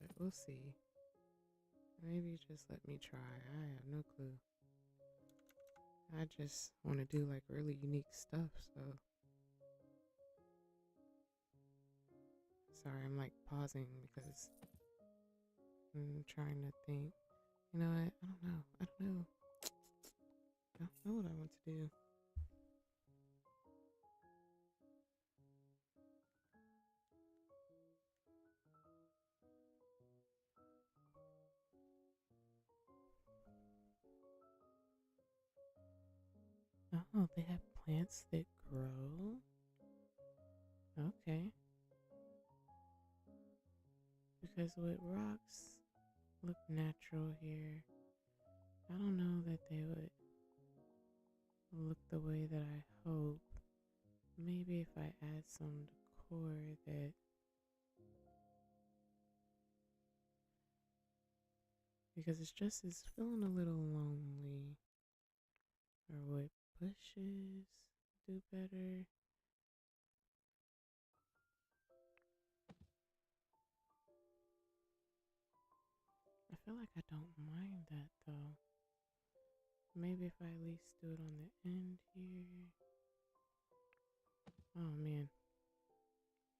but we'll see. Maybe just let me try. I have no clue. I just want to do like really unique stuff, so sorry, I'm like pausing because I'm trying to think. You know what? I don't know. I don't know. I don't know what I want to do. Oh, they have plants that grow. Okay. Because with rocks look natural here, I don't know that they would look the way that I hope. Maybe if I add some decor that, because it's feeling a little lonely. Or would bushes do better? I feel like I don't mind that though. Maybe if I at least do it on the end here. Oh man,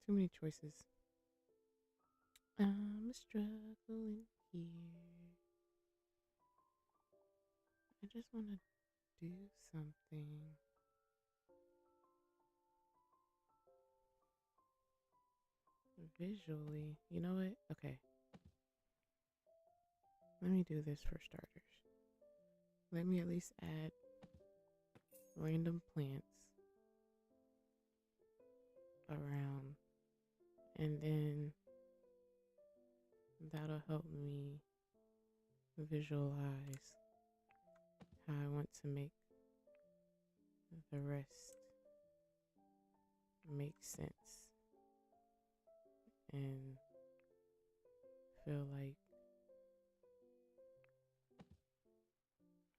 too many choices. I'm struggling here. I just want to do something visually. You know what? Okay, let me do this for starters. Let me at least add random plants around, and then that'll help me visualize how I want to make the rest make sense and feel like,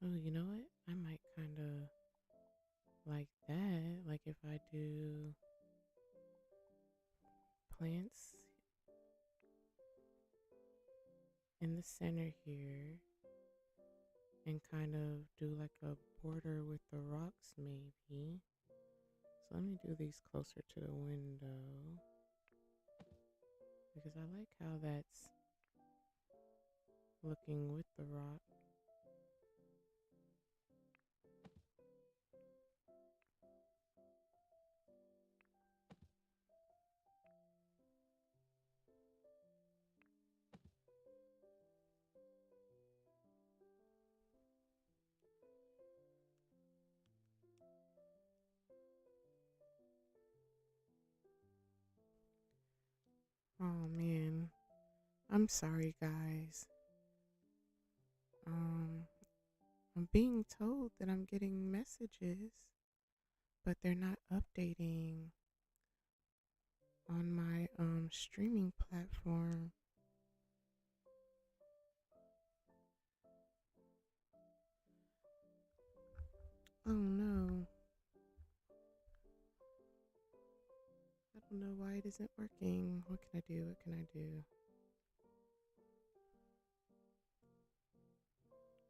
oh, you know what? I might kind of like that. Like if I do plants in the center here and kind of do like a border with the rocks, maybe. So let me do these closer to the window because I like how that's looking with the rock. Oh man, I'm sorry, guys. Um, I'm being told that I'm getting messages, but they're not updating. on my streaming platform. Oh no. I don't know why it isn't working. What can I do? What can I do?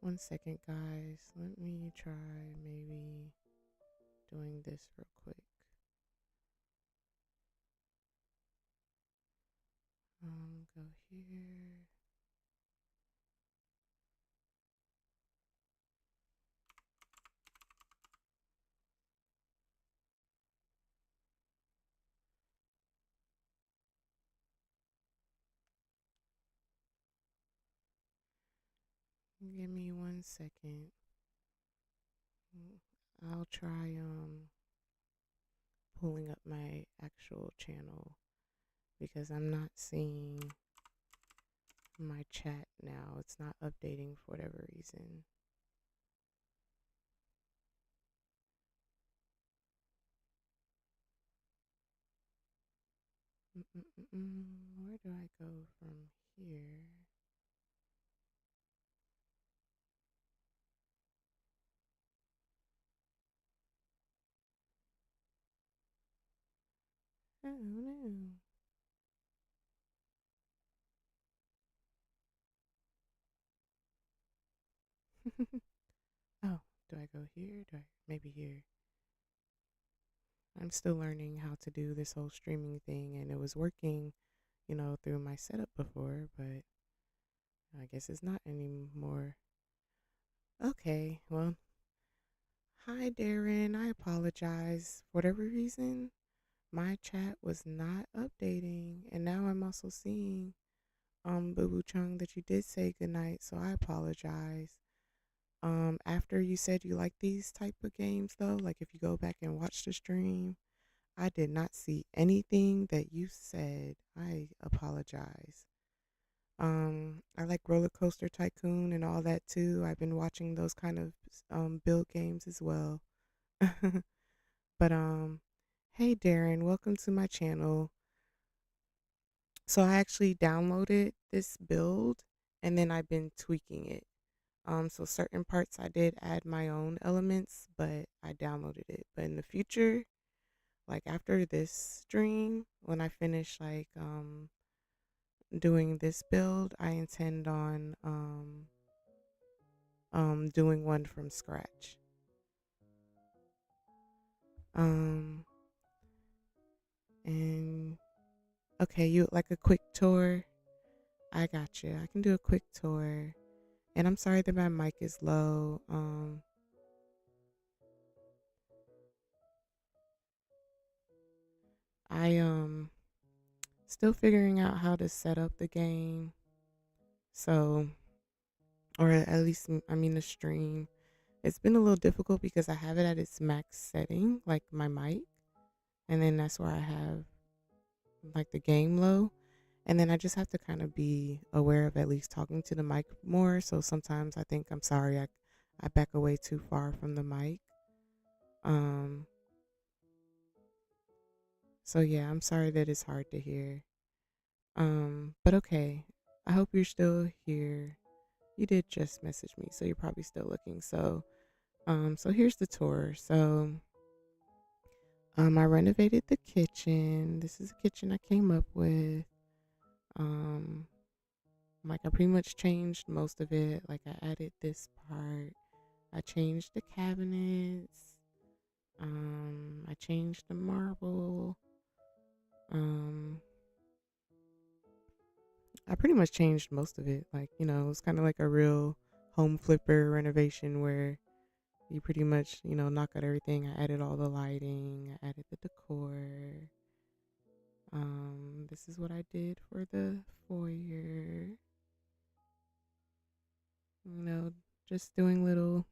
1 second, guys. Let me try maybe doing this real quick. Go here. Give me 1 second. I'll try pulling up my actual channel because I'm not seeing my chat now. It's not updating for whatever reason. Where do I go from here? Oh no. Oh, do I go here? Do I maybe here? I'm still learning how to do this whole streaming thing, and it was working, through my setup before, but I guess it's not anymore. Okay, well, hi Darren. I apologize. For whatever reason, my chat was not updating, and now I'm also seeing Boo Boo Chung that you did say goodnight, so I apologize. After you said you like these type of games though, like if you go back and watch the stream, I did not see anything that you said. I apologize. I like Roller Coaster Tycoon and all that too. I've been watching those kind of build games as well. But hey Darren, welcome to my channel. So I actually downloaded this build and then I've been tweaking it. So certain parts I did add my own elements, but I downloaded it. But in the future, like after this stream, when I finish like doing this build, I intend on doing one from scratch. Um and okay, you like a quick tour? I got you. I can do a quick tour. And I'm sorry that my mic is low. I still figuring out how to set up the game. So, or at least I mean the stream. It's been a little difficult because I have it at its max setting, like my mic, and then that's where I have like the game low. And then I just have to kind of be aware of at least talking to the mic more. So sometimes I think I'm sorry, I back away too far from the mic. Um so yeah, I'm sorry that it's hard to hear. But okay. I hope you're still here. You did just message me, so you're probably still looking. So here's the tour. So I renovated the kitchen. This is a kitchen I came up with. Um like I pretty much changed most of it. Like I added this part. I changed the cabinets. I changed the marble. Um I pretty much changed most of it. Like, it was kind of like a real home flipper renovation where you pretty much, knock out everything. I added all the lighting, I added the decor. This is what I did for the foyer. Just doing little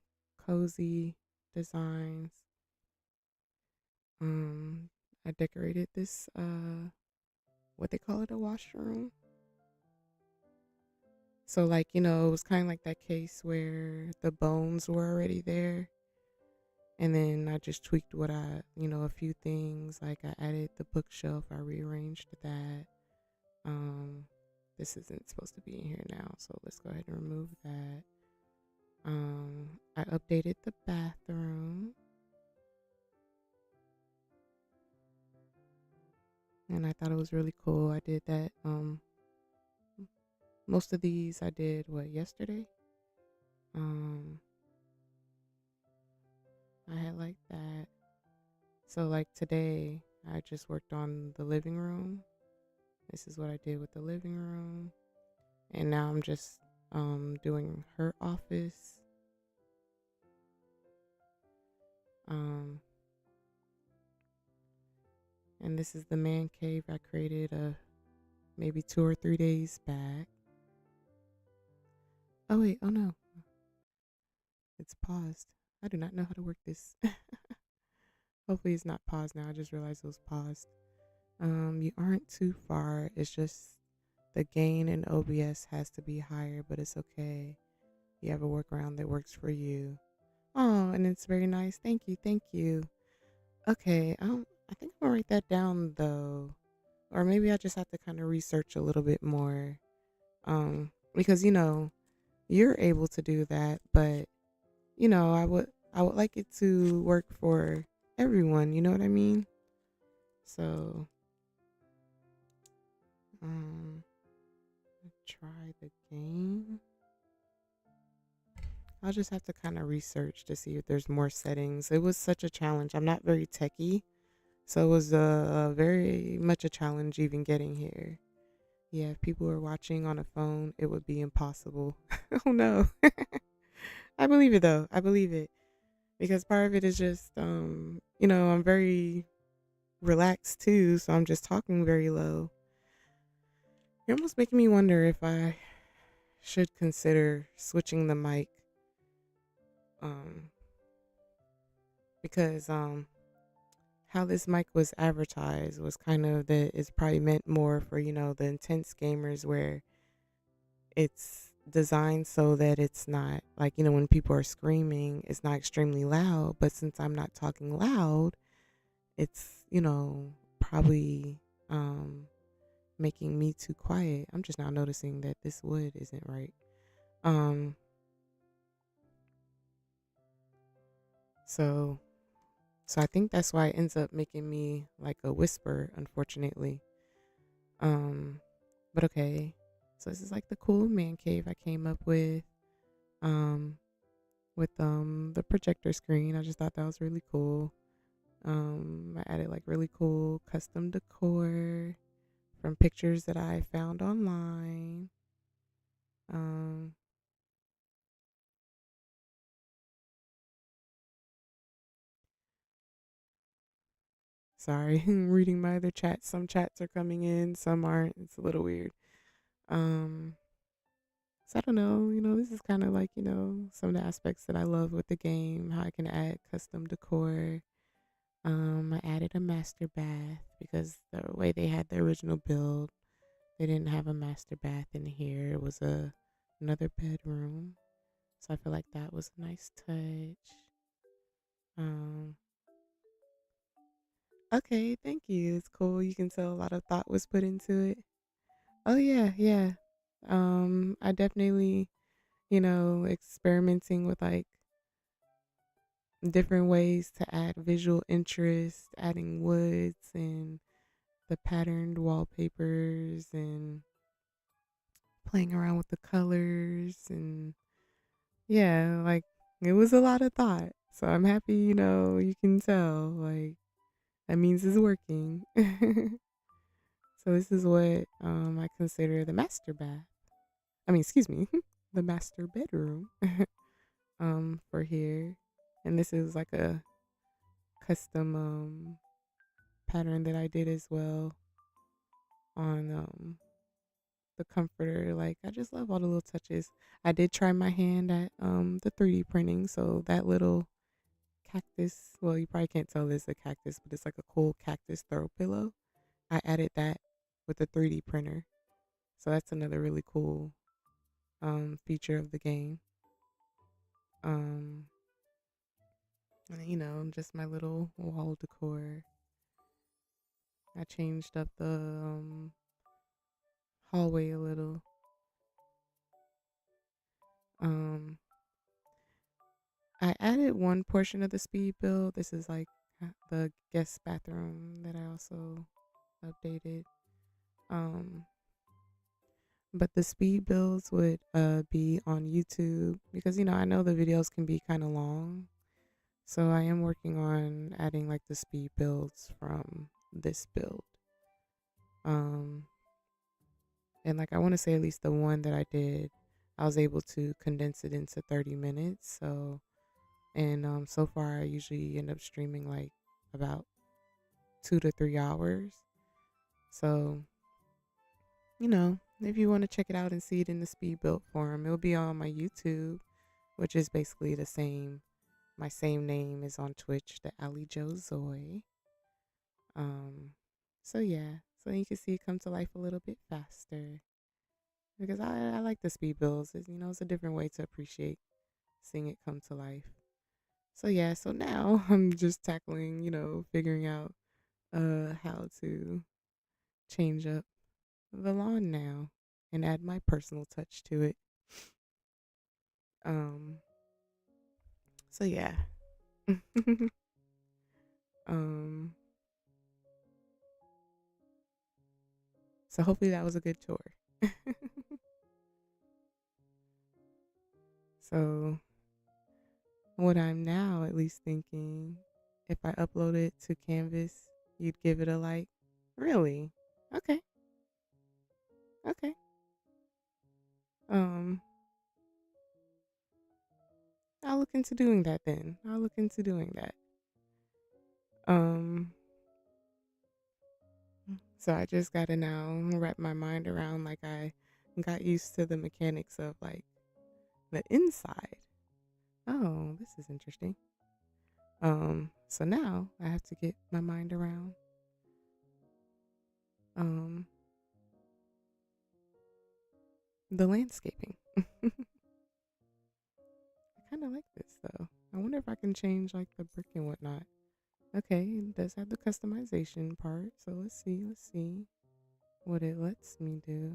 cozy designs. I decorated this what they call it, a washroom. So like, it was kind of like that case where the bones were already there. And then I just tweaked a few things. Like I added the bookshelf, I rearranged that. Um, this isn't supposed to be in here now, so let's go ahead and remove that. I updated the bathroom, and I thought it was really cool. I did that. Most of these I did yesterday. Um, I had like that. So like today, I just worked on the living room. This is what I did with the living room, and now I'm just doing her office. Um, and this is the man cave I created maybe 2 or 3 days back. Oh wait, oh no, it's paused. I do not know how to work this. Hopefully it's not paused now. I just realized it was paused. You aren't too far. It's just the gain in OBS has to be higher, but it's okay. You have a workaround that works for you. Oh, and it's very nice. Thank you, thank you. Okay, I think I'm gonna write that down though, or maybe I just have to kind of research a little bit more. Because you're able to do that, but I would like it to work for everyone. You know what I mean? So, um, try the game. I'll just have to kind of research to see if there's more settings. It was such a challenge. I'm not very techy, so it was very much a challenge even getting here. Yeah, if people were watching on a phone, it would be impossible. Oh no. I believe it though. I believe it because part of it is just I'm very relaxed too, so I'm just talking very low. You're almost making me wonder if I should consider switching the mic um because how this mic was advertised was kind of that it's probably meant more for the intense gamers where it's designed so that it's not like when people are screaming it's not extremely loud, but since I'm not talking loud, it's probably um making me too quiet. I'm just now noticing that this wood isn't right. um so so I think that's why it ends up making me like a whisper, unfortunately. um but okay, so this is like the cool man cave I came up um with the projector screen. I just thought that was really cool. I added like really cool custom decor from pictures that I found online. Um, Sorry, I'm reading my other chats. Some chats are coming in, some aren't. It's a little weird. Um, so I don't know. This is kind of like some of the aspects that I love with the game. How I can add custom decor. I added a master bath because the way they had the original build, they didn't have a master bath in here. It was another bedroom. So I feel like that was a nice touch. Um, okay, thank you. It's cool. You can tell a lot of thought was put into it. Oh yeah, yeah. I definitely, experimenting with like different ways to add visual interest, adding woods and the patterned wallpapers and playing around with the colors and yeah, like it was a lot of thought. So I'm happy, you can tell like that means it's working. So this is what I consider the master bath. I mean, excuse me, the master bedroom for here. And this is like a custom pattern that I did as well on the comforter. Like I just love all the little touches. I did try my hand at the 3D printing, so that little cactus, well, you probably can't tell this a cactus, but it's like a cool cactus throw pillow. I added that with the 3D printer. So that's another really cool feature of the game. Um And, you know, just my little wall decor. I changed up the hallway a little. Um, I added one portion of the speed build. This is like the guest bathroom that I also updated. Um, but the speed builds would be on YouTube because you know I know the videos can be kind of long. So I am working on adding like the speed builds from this build. Um, and like I want to say at least the one that I did, I was able to condense it into 30 minutes. So and so far I usually end up streaming like about 2 to 3 hours. So you know, if you want to check it out and see it in the speed built form, it'll be on my YouTube, which is basically the same. My same name is on Twitch, the Alley Joe Zoe. Um, so yeah, so you can see it come to life a little bit faster because I like the speed builds. It's, you know, it's a different way to appreciate seeing it come to life. So yeah, so now I'm just tackling, you know, figuring out how to change up the lawn now and add my personal touch to it. Um, so yeah. um, so hopefully that was a good tour. So what I'm now at least thinking, if I upload it to Canvas, you'd give it a like. Really? Okay. Okay. Um, I'll look into doing that then. I'll look into doing that. Um, so I just gotta now wrap my mind around like I got used to the mechanics of like the inside. Oh, this is interesting. So now I have to get my mind around um the landscaping. I kind of like this though. I wonder if I can change like the brick and whatnot. Okay, it does have the customization part. So let's see what it lets me do.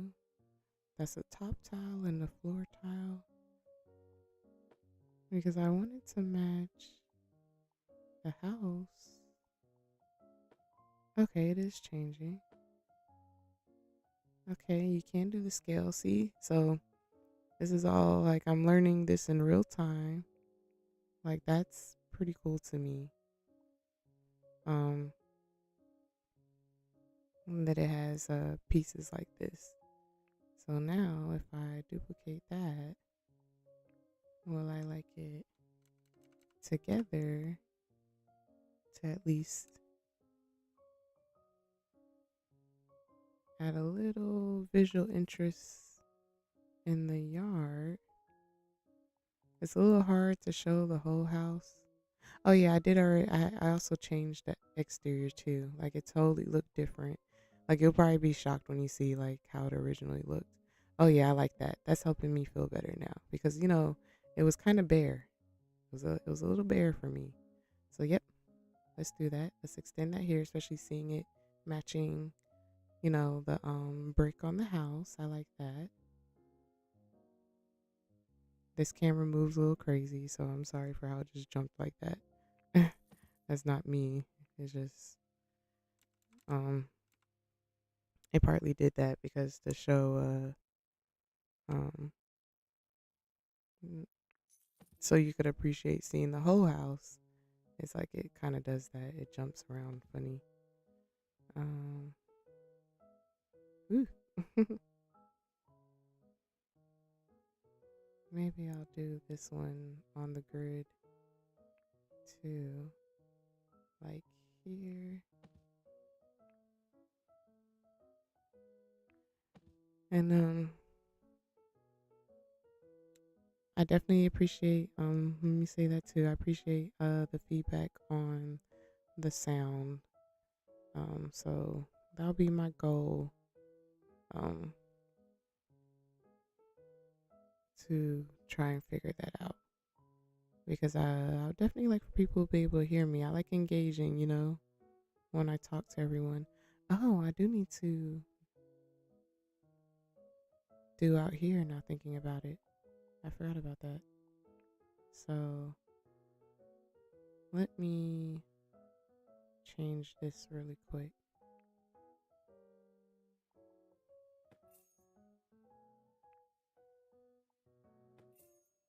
That's a top tile and a floor tile because I wanted to match the house. Okay, it is changing. Okay, you can do the scale. See, so this is all like I'm learning this in real time. Like that's pretty cool to me. Um, that it has pieces like this. So now if I duplicate that, will I like it together to at least add a little visual interest in the yard? It's a little hard to show the whole house. Oh yeah, I did already. I also changed the exterior too. Like it totally looked different. Like you'll probably be shocked when you see like how it originally looked. Oh yeah, I like that. That's helping me feel better now because you know it was kind of bare. It was a little bare for me. So yep, let's do that. Let's extend that here, especially seeing it matching, you know, the brick on the house. I like that. This camera moves a little crazy, so I'm sorry for how it just jumped like that. That's not me. It's just um it partly did that because the show mm, so you could appreciate seeing the whole house. It's like it kind of does that. It jumps around funny. Um ooh. Maybe I'll do this one on the grid too. Like here. And I definitely appreciate let me say that too. I appreciate the feedback on the sound. So that'll be my goal. Um to try and figure that out. because I would definitely like for people to be able to hear me. I like engaging, when I talk to everyone. Oh, I do need to do out here now thinking about it. I forgot about that. So let me change this really quick.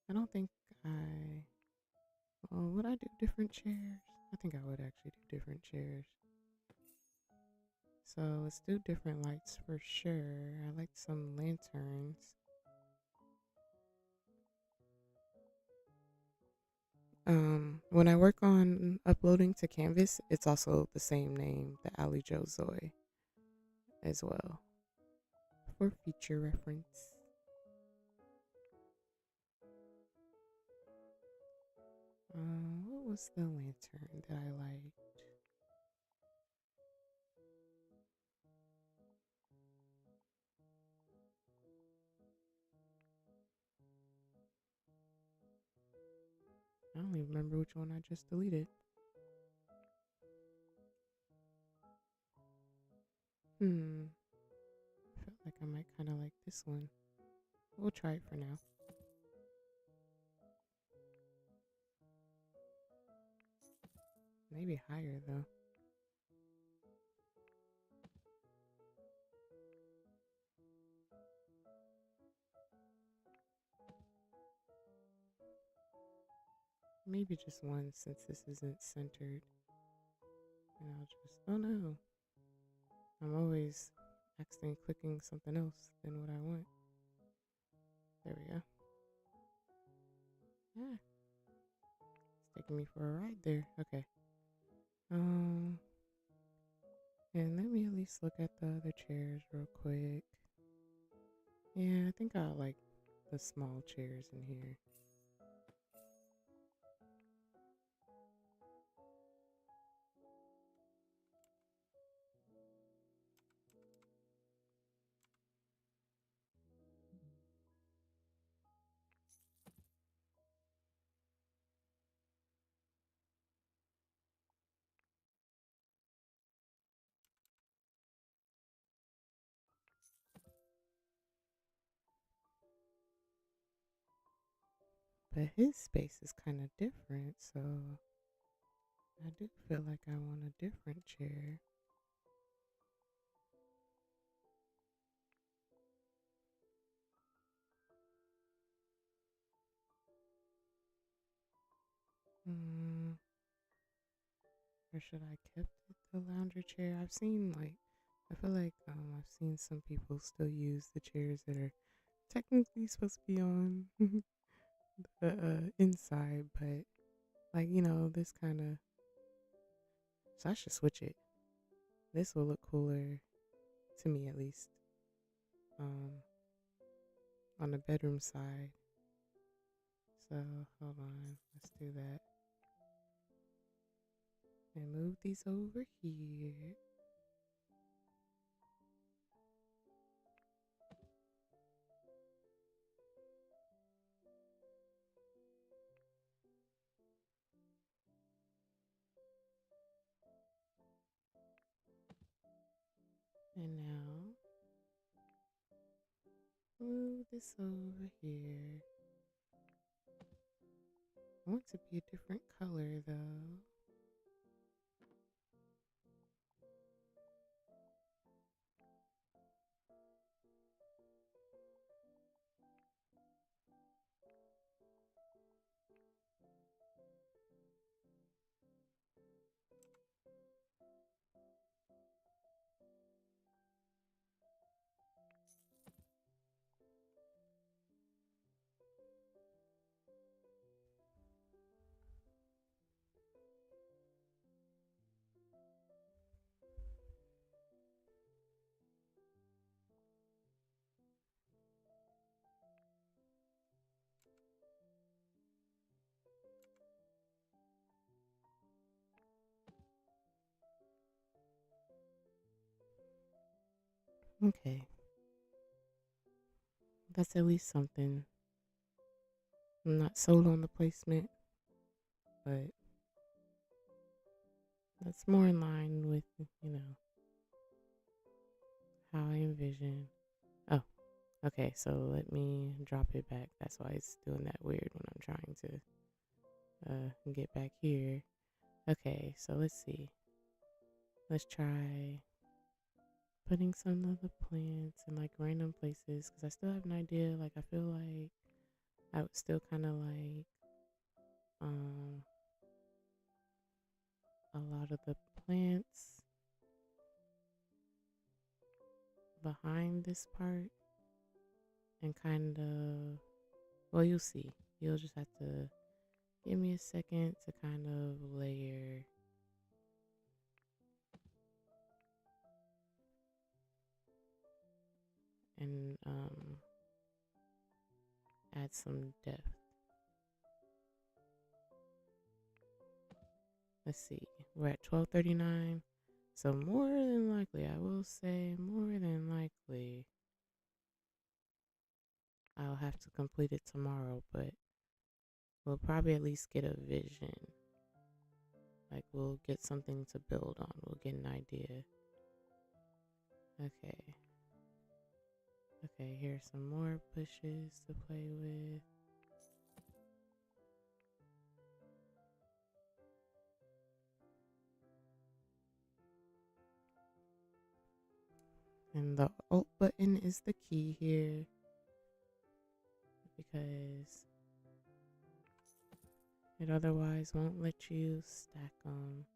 I don't think I. Oh, would I do different chairs? I think I would actually do different chairs. So let's do different lights for sure. I like some lanterns. When I work on uploading to Canvas, it's also the same name, the Alley Joe Zoe, as well, for future reference. What was the lantern that I liked? I don't even remember which one I just deleted. Felt like I might kind of like this one. We'll try it for now. Maybe higher though. Maybe just one since this isn't centered. And I'll just, oh no. I'm always accidentally clicking something else than what I want. There we go. Ah, it's taking me for a ride there. Okay. And let me at least look at the other chairs real quick. Yeah, I think I like the small chairs in here. But his space is kind of different, so I do feel like I want a different chair. Or should I kept it the lounger chair? I've seen I feel like I've seen some people still use the chairs that are technically supposed to be on the inside, but this kind of. So I should switch it. This will look cooler to me at least. Um, on the bedroom side. So hold on, let's do that. And move these over here. And now move this over here. I want it to be a different color though. Okay, that's at least something. I'm not sold on the placement, but that's more in line with, you know, how I envision. Oh, okay, so let me drop it back. That's why it's doing that weird when I'm trying to get back here. Okay, so let's see. Let's try putting some of the plants in like random places because I still have an idea. Like, I feel like I would still kind of like um a lot of the plants behind this part and kind of, well, you'll see. You'll just have to give me a second to kind of layer and add some depth. Let's see. We're at 12:39. So more than likely, I will say more than likely I'll have to complete it tomorrow, but we'll probably at least get a vision. Like, we'll get something to build on. We'll get an idea. Okay. Okay, here's some more bushes to play with. And the Alt button is the key here because it otherwise won't let you stack them.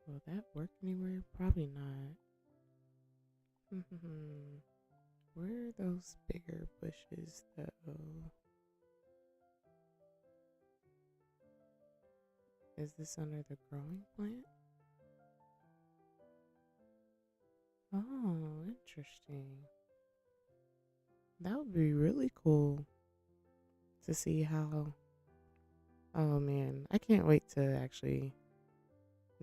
Will that work anywhere? Probably not. Where are those bigger bushes though? Is this under the growing plant? Oh, interesting. That would be really cool to see how. Oh man, I can't wait to actually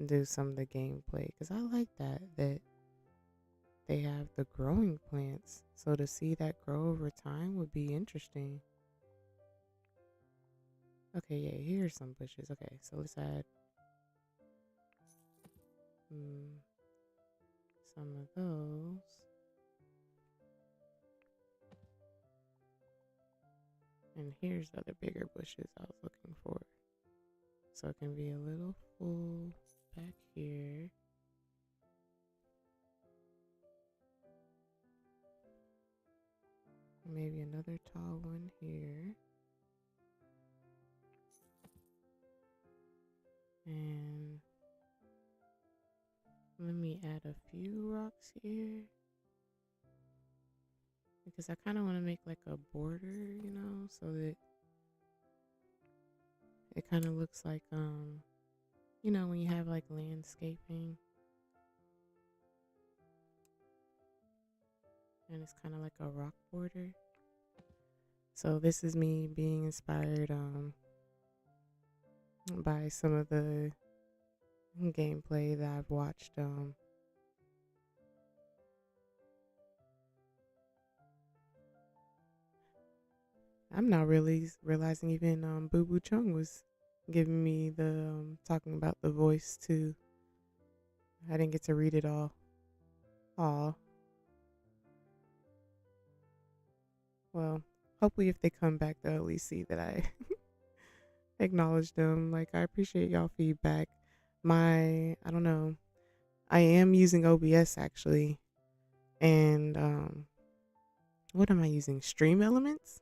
do some of the gameplay because I like that they have the growing plants. So to see that grow over time would be interesting. Okay, yeah, here's some bushes. Okay, so let's add some of those. And here's the other bigger bushes I was looking for. So it can be a little full back here. Maybe another tall one here. And let me add a few rocks here. Because I kind of want to make like a border, you know, so that it kind of looks like, you know, when you have like landscaping. And it's kind of like a rock border. So this is me being inspired by some of the gameplay that I've watched. I'm not really realizing even Boo Boo Chung was giving me the talking about the voice too. I didn't get to read it all. Aw. Well, hopefully if they come back they'll at least see that I acknowledge them. Like, I appreciate y'all feedback. I don't know. I am using OBS actually. And what am I using? Stream Elements?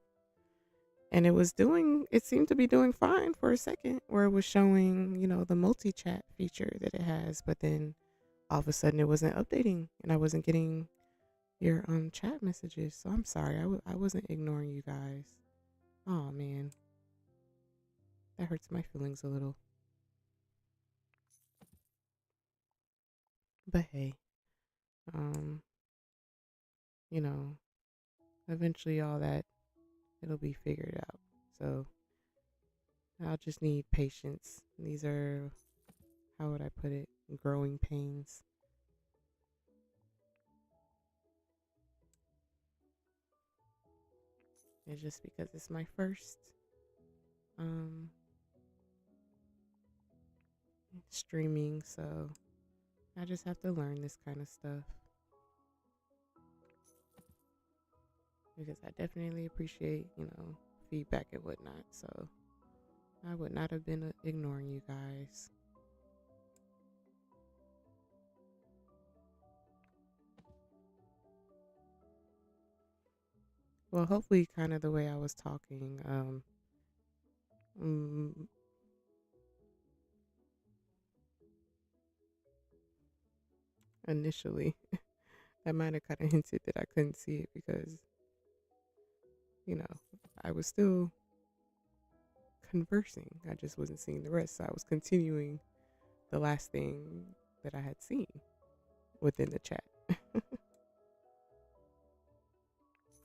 And it seemed to be doing fine for a second where it was showing, you know, the multi-chat feature that it has, but then all of a sudden it wasn't updating and I wasn't getting your chat messages. So I'm sorry. I wasn't ignoring you guys. Oh man. That hurts my feelings a little. But hey, um, you know, eventually all that it'll be figured out. So I'll just need patience. These are, how would I put it? Growing pains. It's just because it's my first streaming, so I just have to learn this kind of stuff because I definitely appreciate, feedback and whatnot. So I would not have been ignoring you guys. Well, hopefully, kind of the way I was talking, mm, initially, I might have kind of hinted that I couldn't see it because, you know, I was still conversing. I just wasn't seeing the rest. So I was continuing the last thing that I had seen within the chat.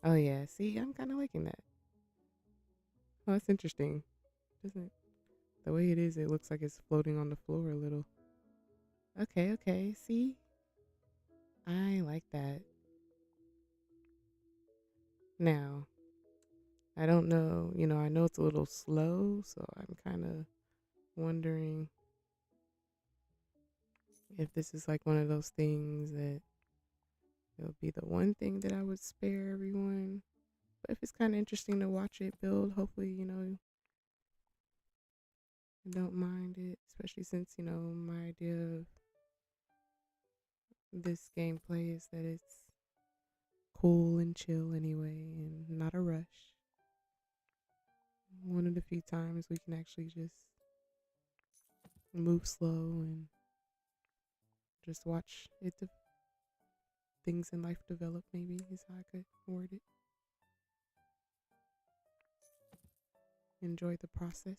Oh yeah, see, I'm kind of liking that. Oh, that's interesting. Doesn't it? The way it is, it looks like it's floating on the floor a little. Okay, okay. See, I like that. Now, I don't know. I know it's a little slow, so I'm kind of wondering if this is like one of those things that it'll be the one thing that I would spare everyone. But if it's kind of interesting to watch it build, hopefully, I don't mind it, especially since, my idea of this gameplay is that it's cool and chill anyway and not a rush. One of the few times we can actually just move slow and just watch things in life develop, maybe is how I could word it. Enjoy the process.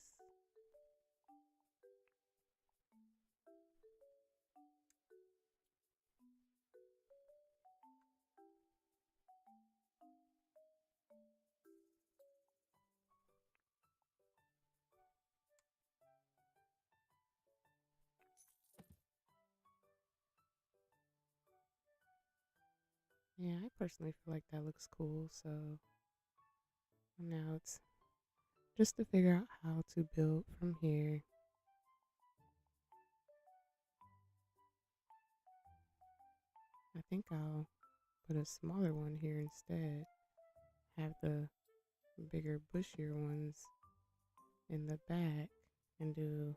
Yeah, I personally feel like that looks cool. So now it's just to figure out how to build from here. I think I'll put a smaller one here instead. Have the bigger, bushier ones in the back and do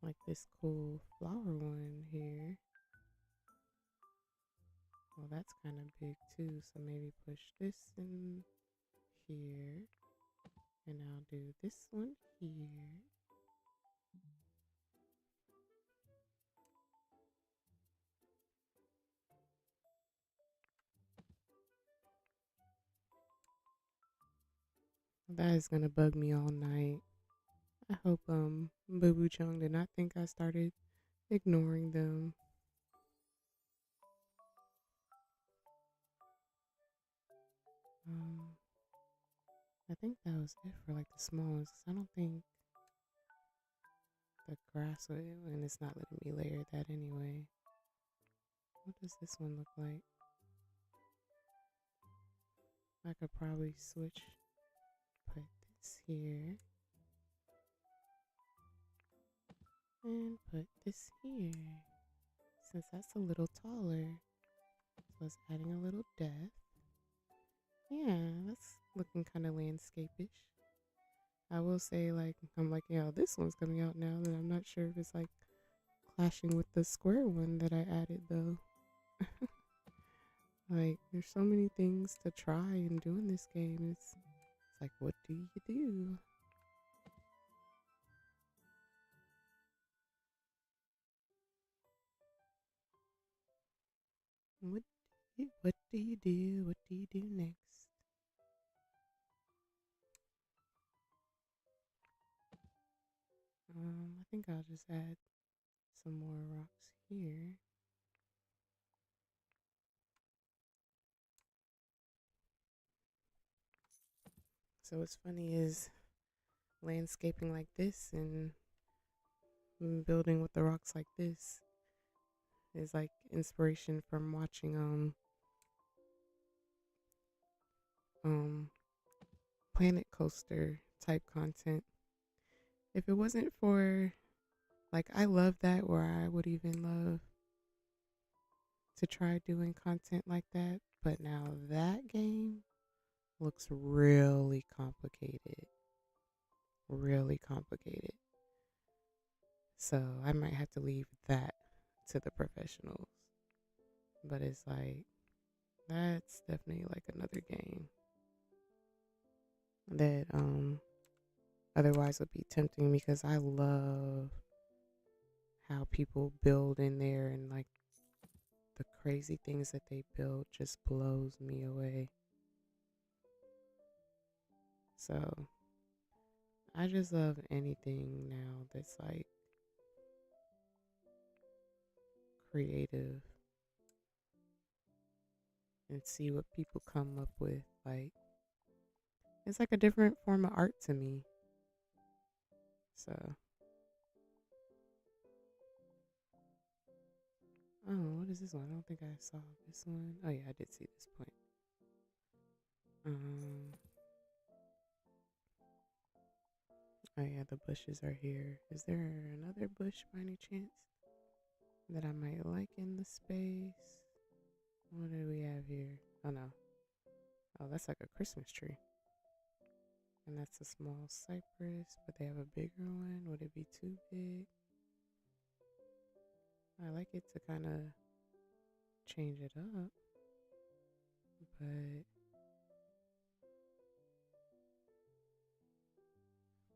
like this cool flower one here. Well, that's kind of big too, so maybe push this in here. And I'll do this one here. That is gonna bug me all night. I hope Boo Boo Chung did not think I started ignoring them. Um I think that was it for like the small ones. I don't think the grass would, and it's not letting me layer that anyway. What does this one look like? I could probably switch, put this here, and put this here. Since that's a little taller, so it's adding a little depth. Yeah, that's looking kind of landscapish. I will say, like, I'm like, yeah, this one's coming out now, and I'm not sure if it's like clashing with the square one that I added though. Like, there's so many things to try and do in this game. It's like, what do you do? What do you do? What do you do next? I think I'll just add some more rocks here. So what's funny is landscaping like this and building with the rocks like this is like inspiration from watching um Planet Coaster type content. If it wasn't for Like, I love that, where I would even love to try doing content like that. But now that game looks really complicated. Really complicated. So I might have to leave that to the professionals. But it's like, that's definitely like another game that otherwise would be tempting, because I love how people build in there, and like the crazy things that they build just blows me away. So I just love anything now that's like creative, and see what people come up with. Like, it's like a different form of art to me. So, oh, what is this one? I don't think I saw this one. Oh yeah, I did see this point. Um, oh yeah, the bushes are here. Is there another bush by any chance that I might like in the space? What do we have here? Oh no. Oh, that's like a Christmas tree. And that's a small cypress, but they have a bigger one. Would it be too big? I like it to kind of change it up, but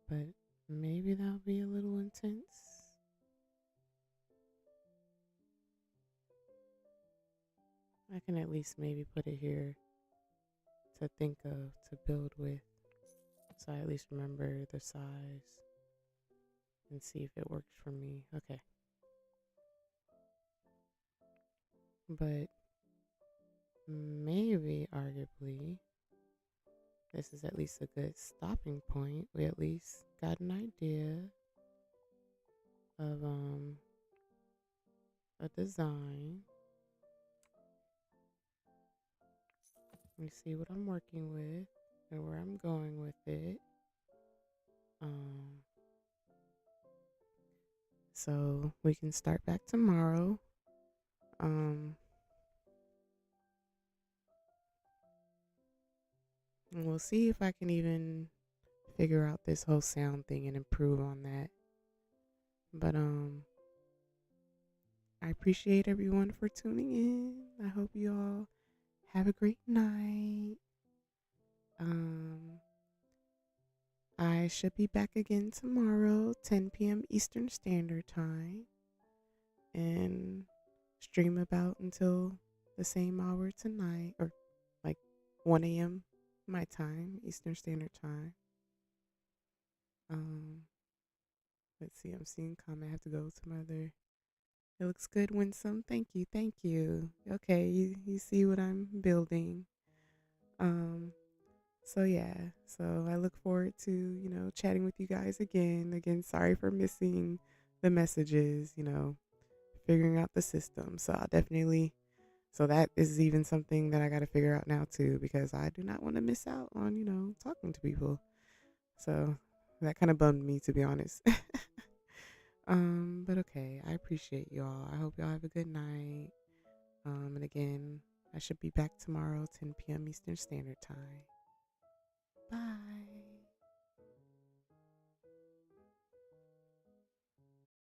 but maybe that'll be a little intense. I can at least maybe put it here to think of, to build with, so I at least remember the size and see if it works for me. Okay. But maybe, arguably, this is at least a good stopping point. We at least got an idea of a design. Let me see what I'm working with and where I'm going with it. Um, so we can start back tomorrow. Um, and we'll see if I can even figure out this whole sound thing and improve on that. But I appreciate everyone for tuning in. I hope you all have a great night. Um, I should be back again tomorrow, 10 p.m. Eastern Standard Time, and stream about until the same hour tonight, or like 1 a.m. my time, Eastern Standard Time. Um, let's see, I'm seeing comment. I have to go to my other. It looks good, Winsome. Thank you, thank you. Okay, you see what I'm building. Um, so yeah, so I look forward to, chatting with you guys again. Again, sorry for missing the messages, figuring out the system. So I'll definitely, so that is even something that I got to figure out now too, because I do not want to miss out on, talking to people. So that kind of bummed me, to be honest. But okay, I appreciate y'all. I hope y'all have a good night. And again, I should be back tomorrow, 10 p.m. Eastern Standard Time. Bye.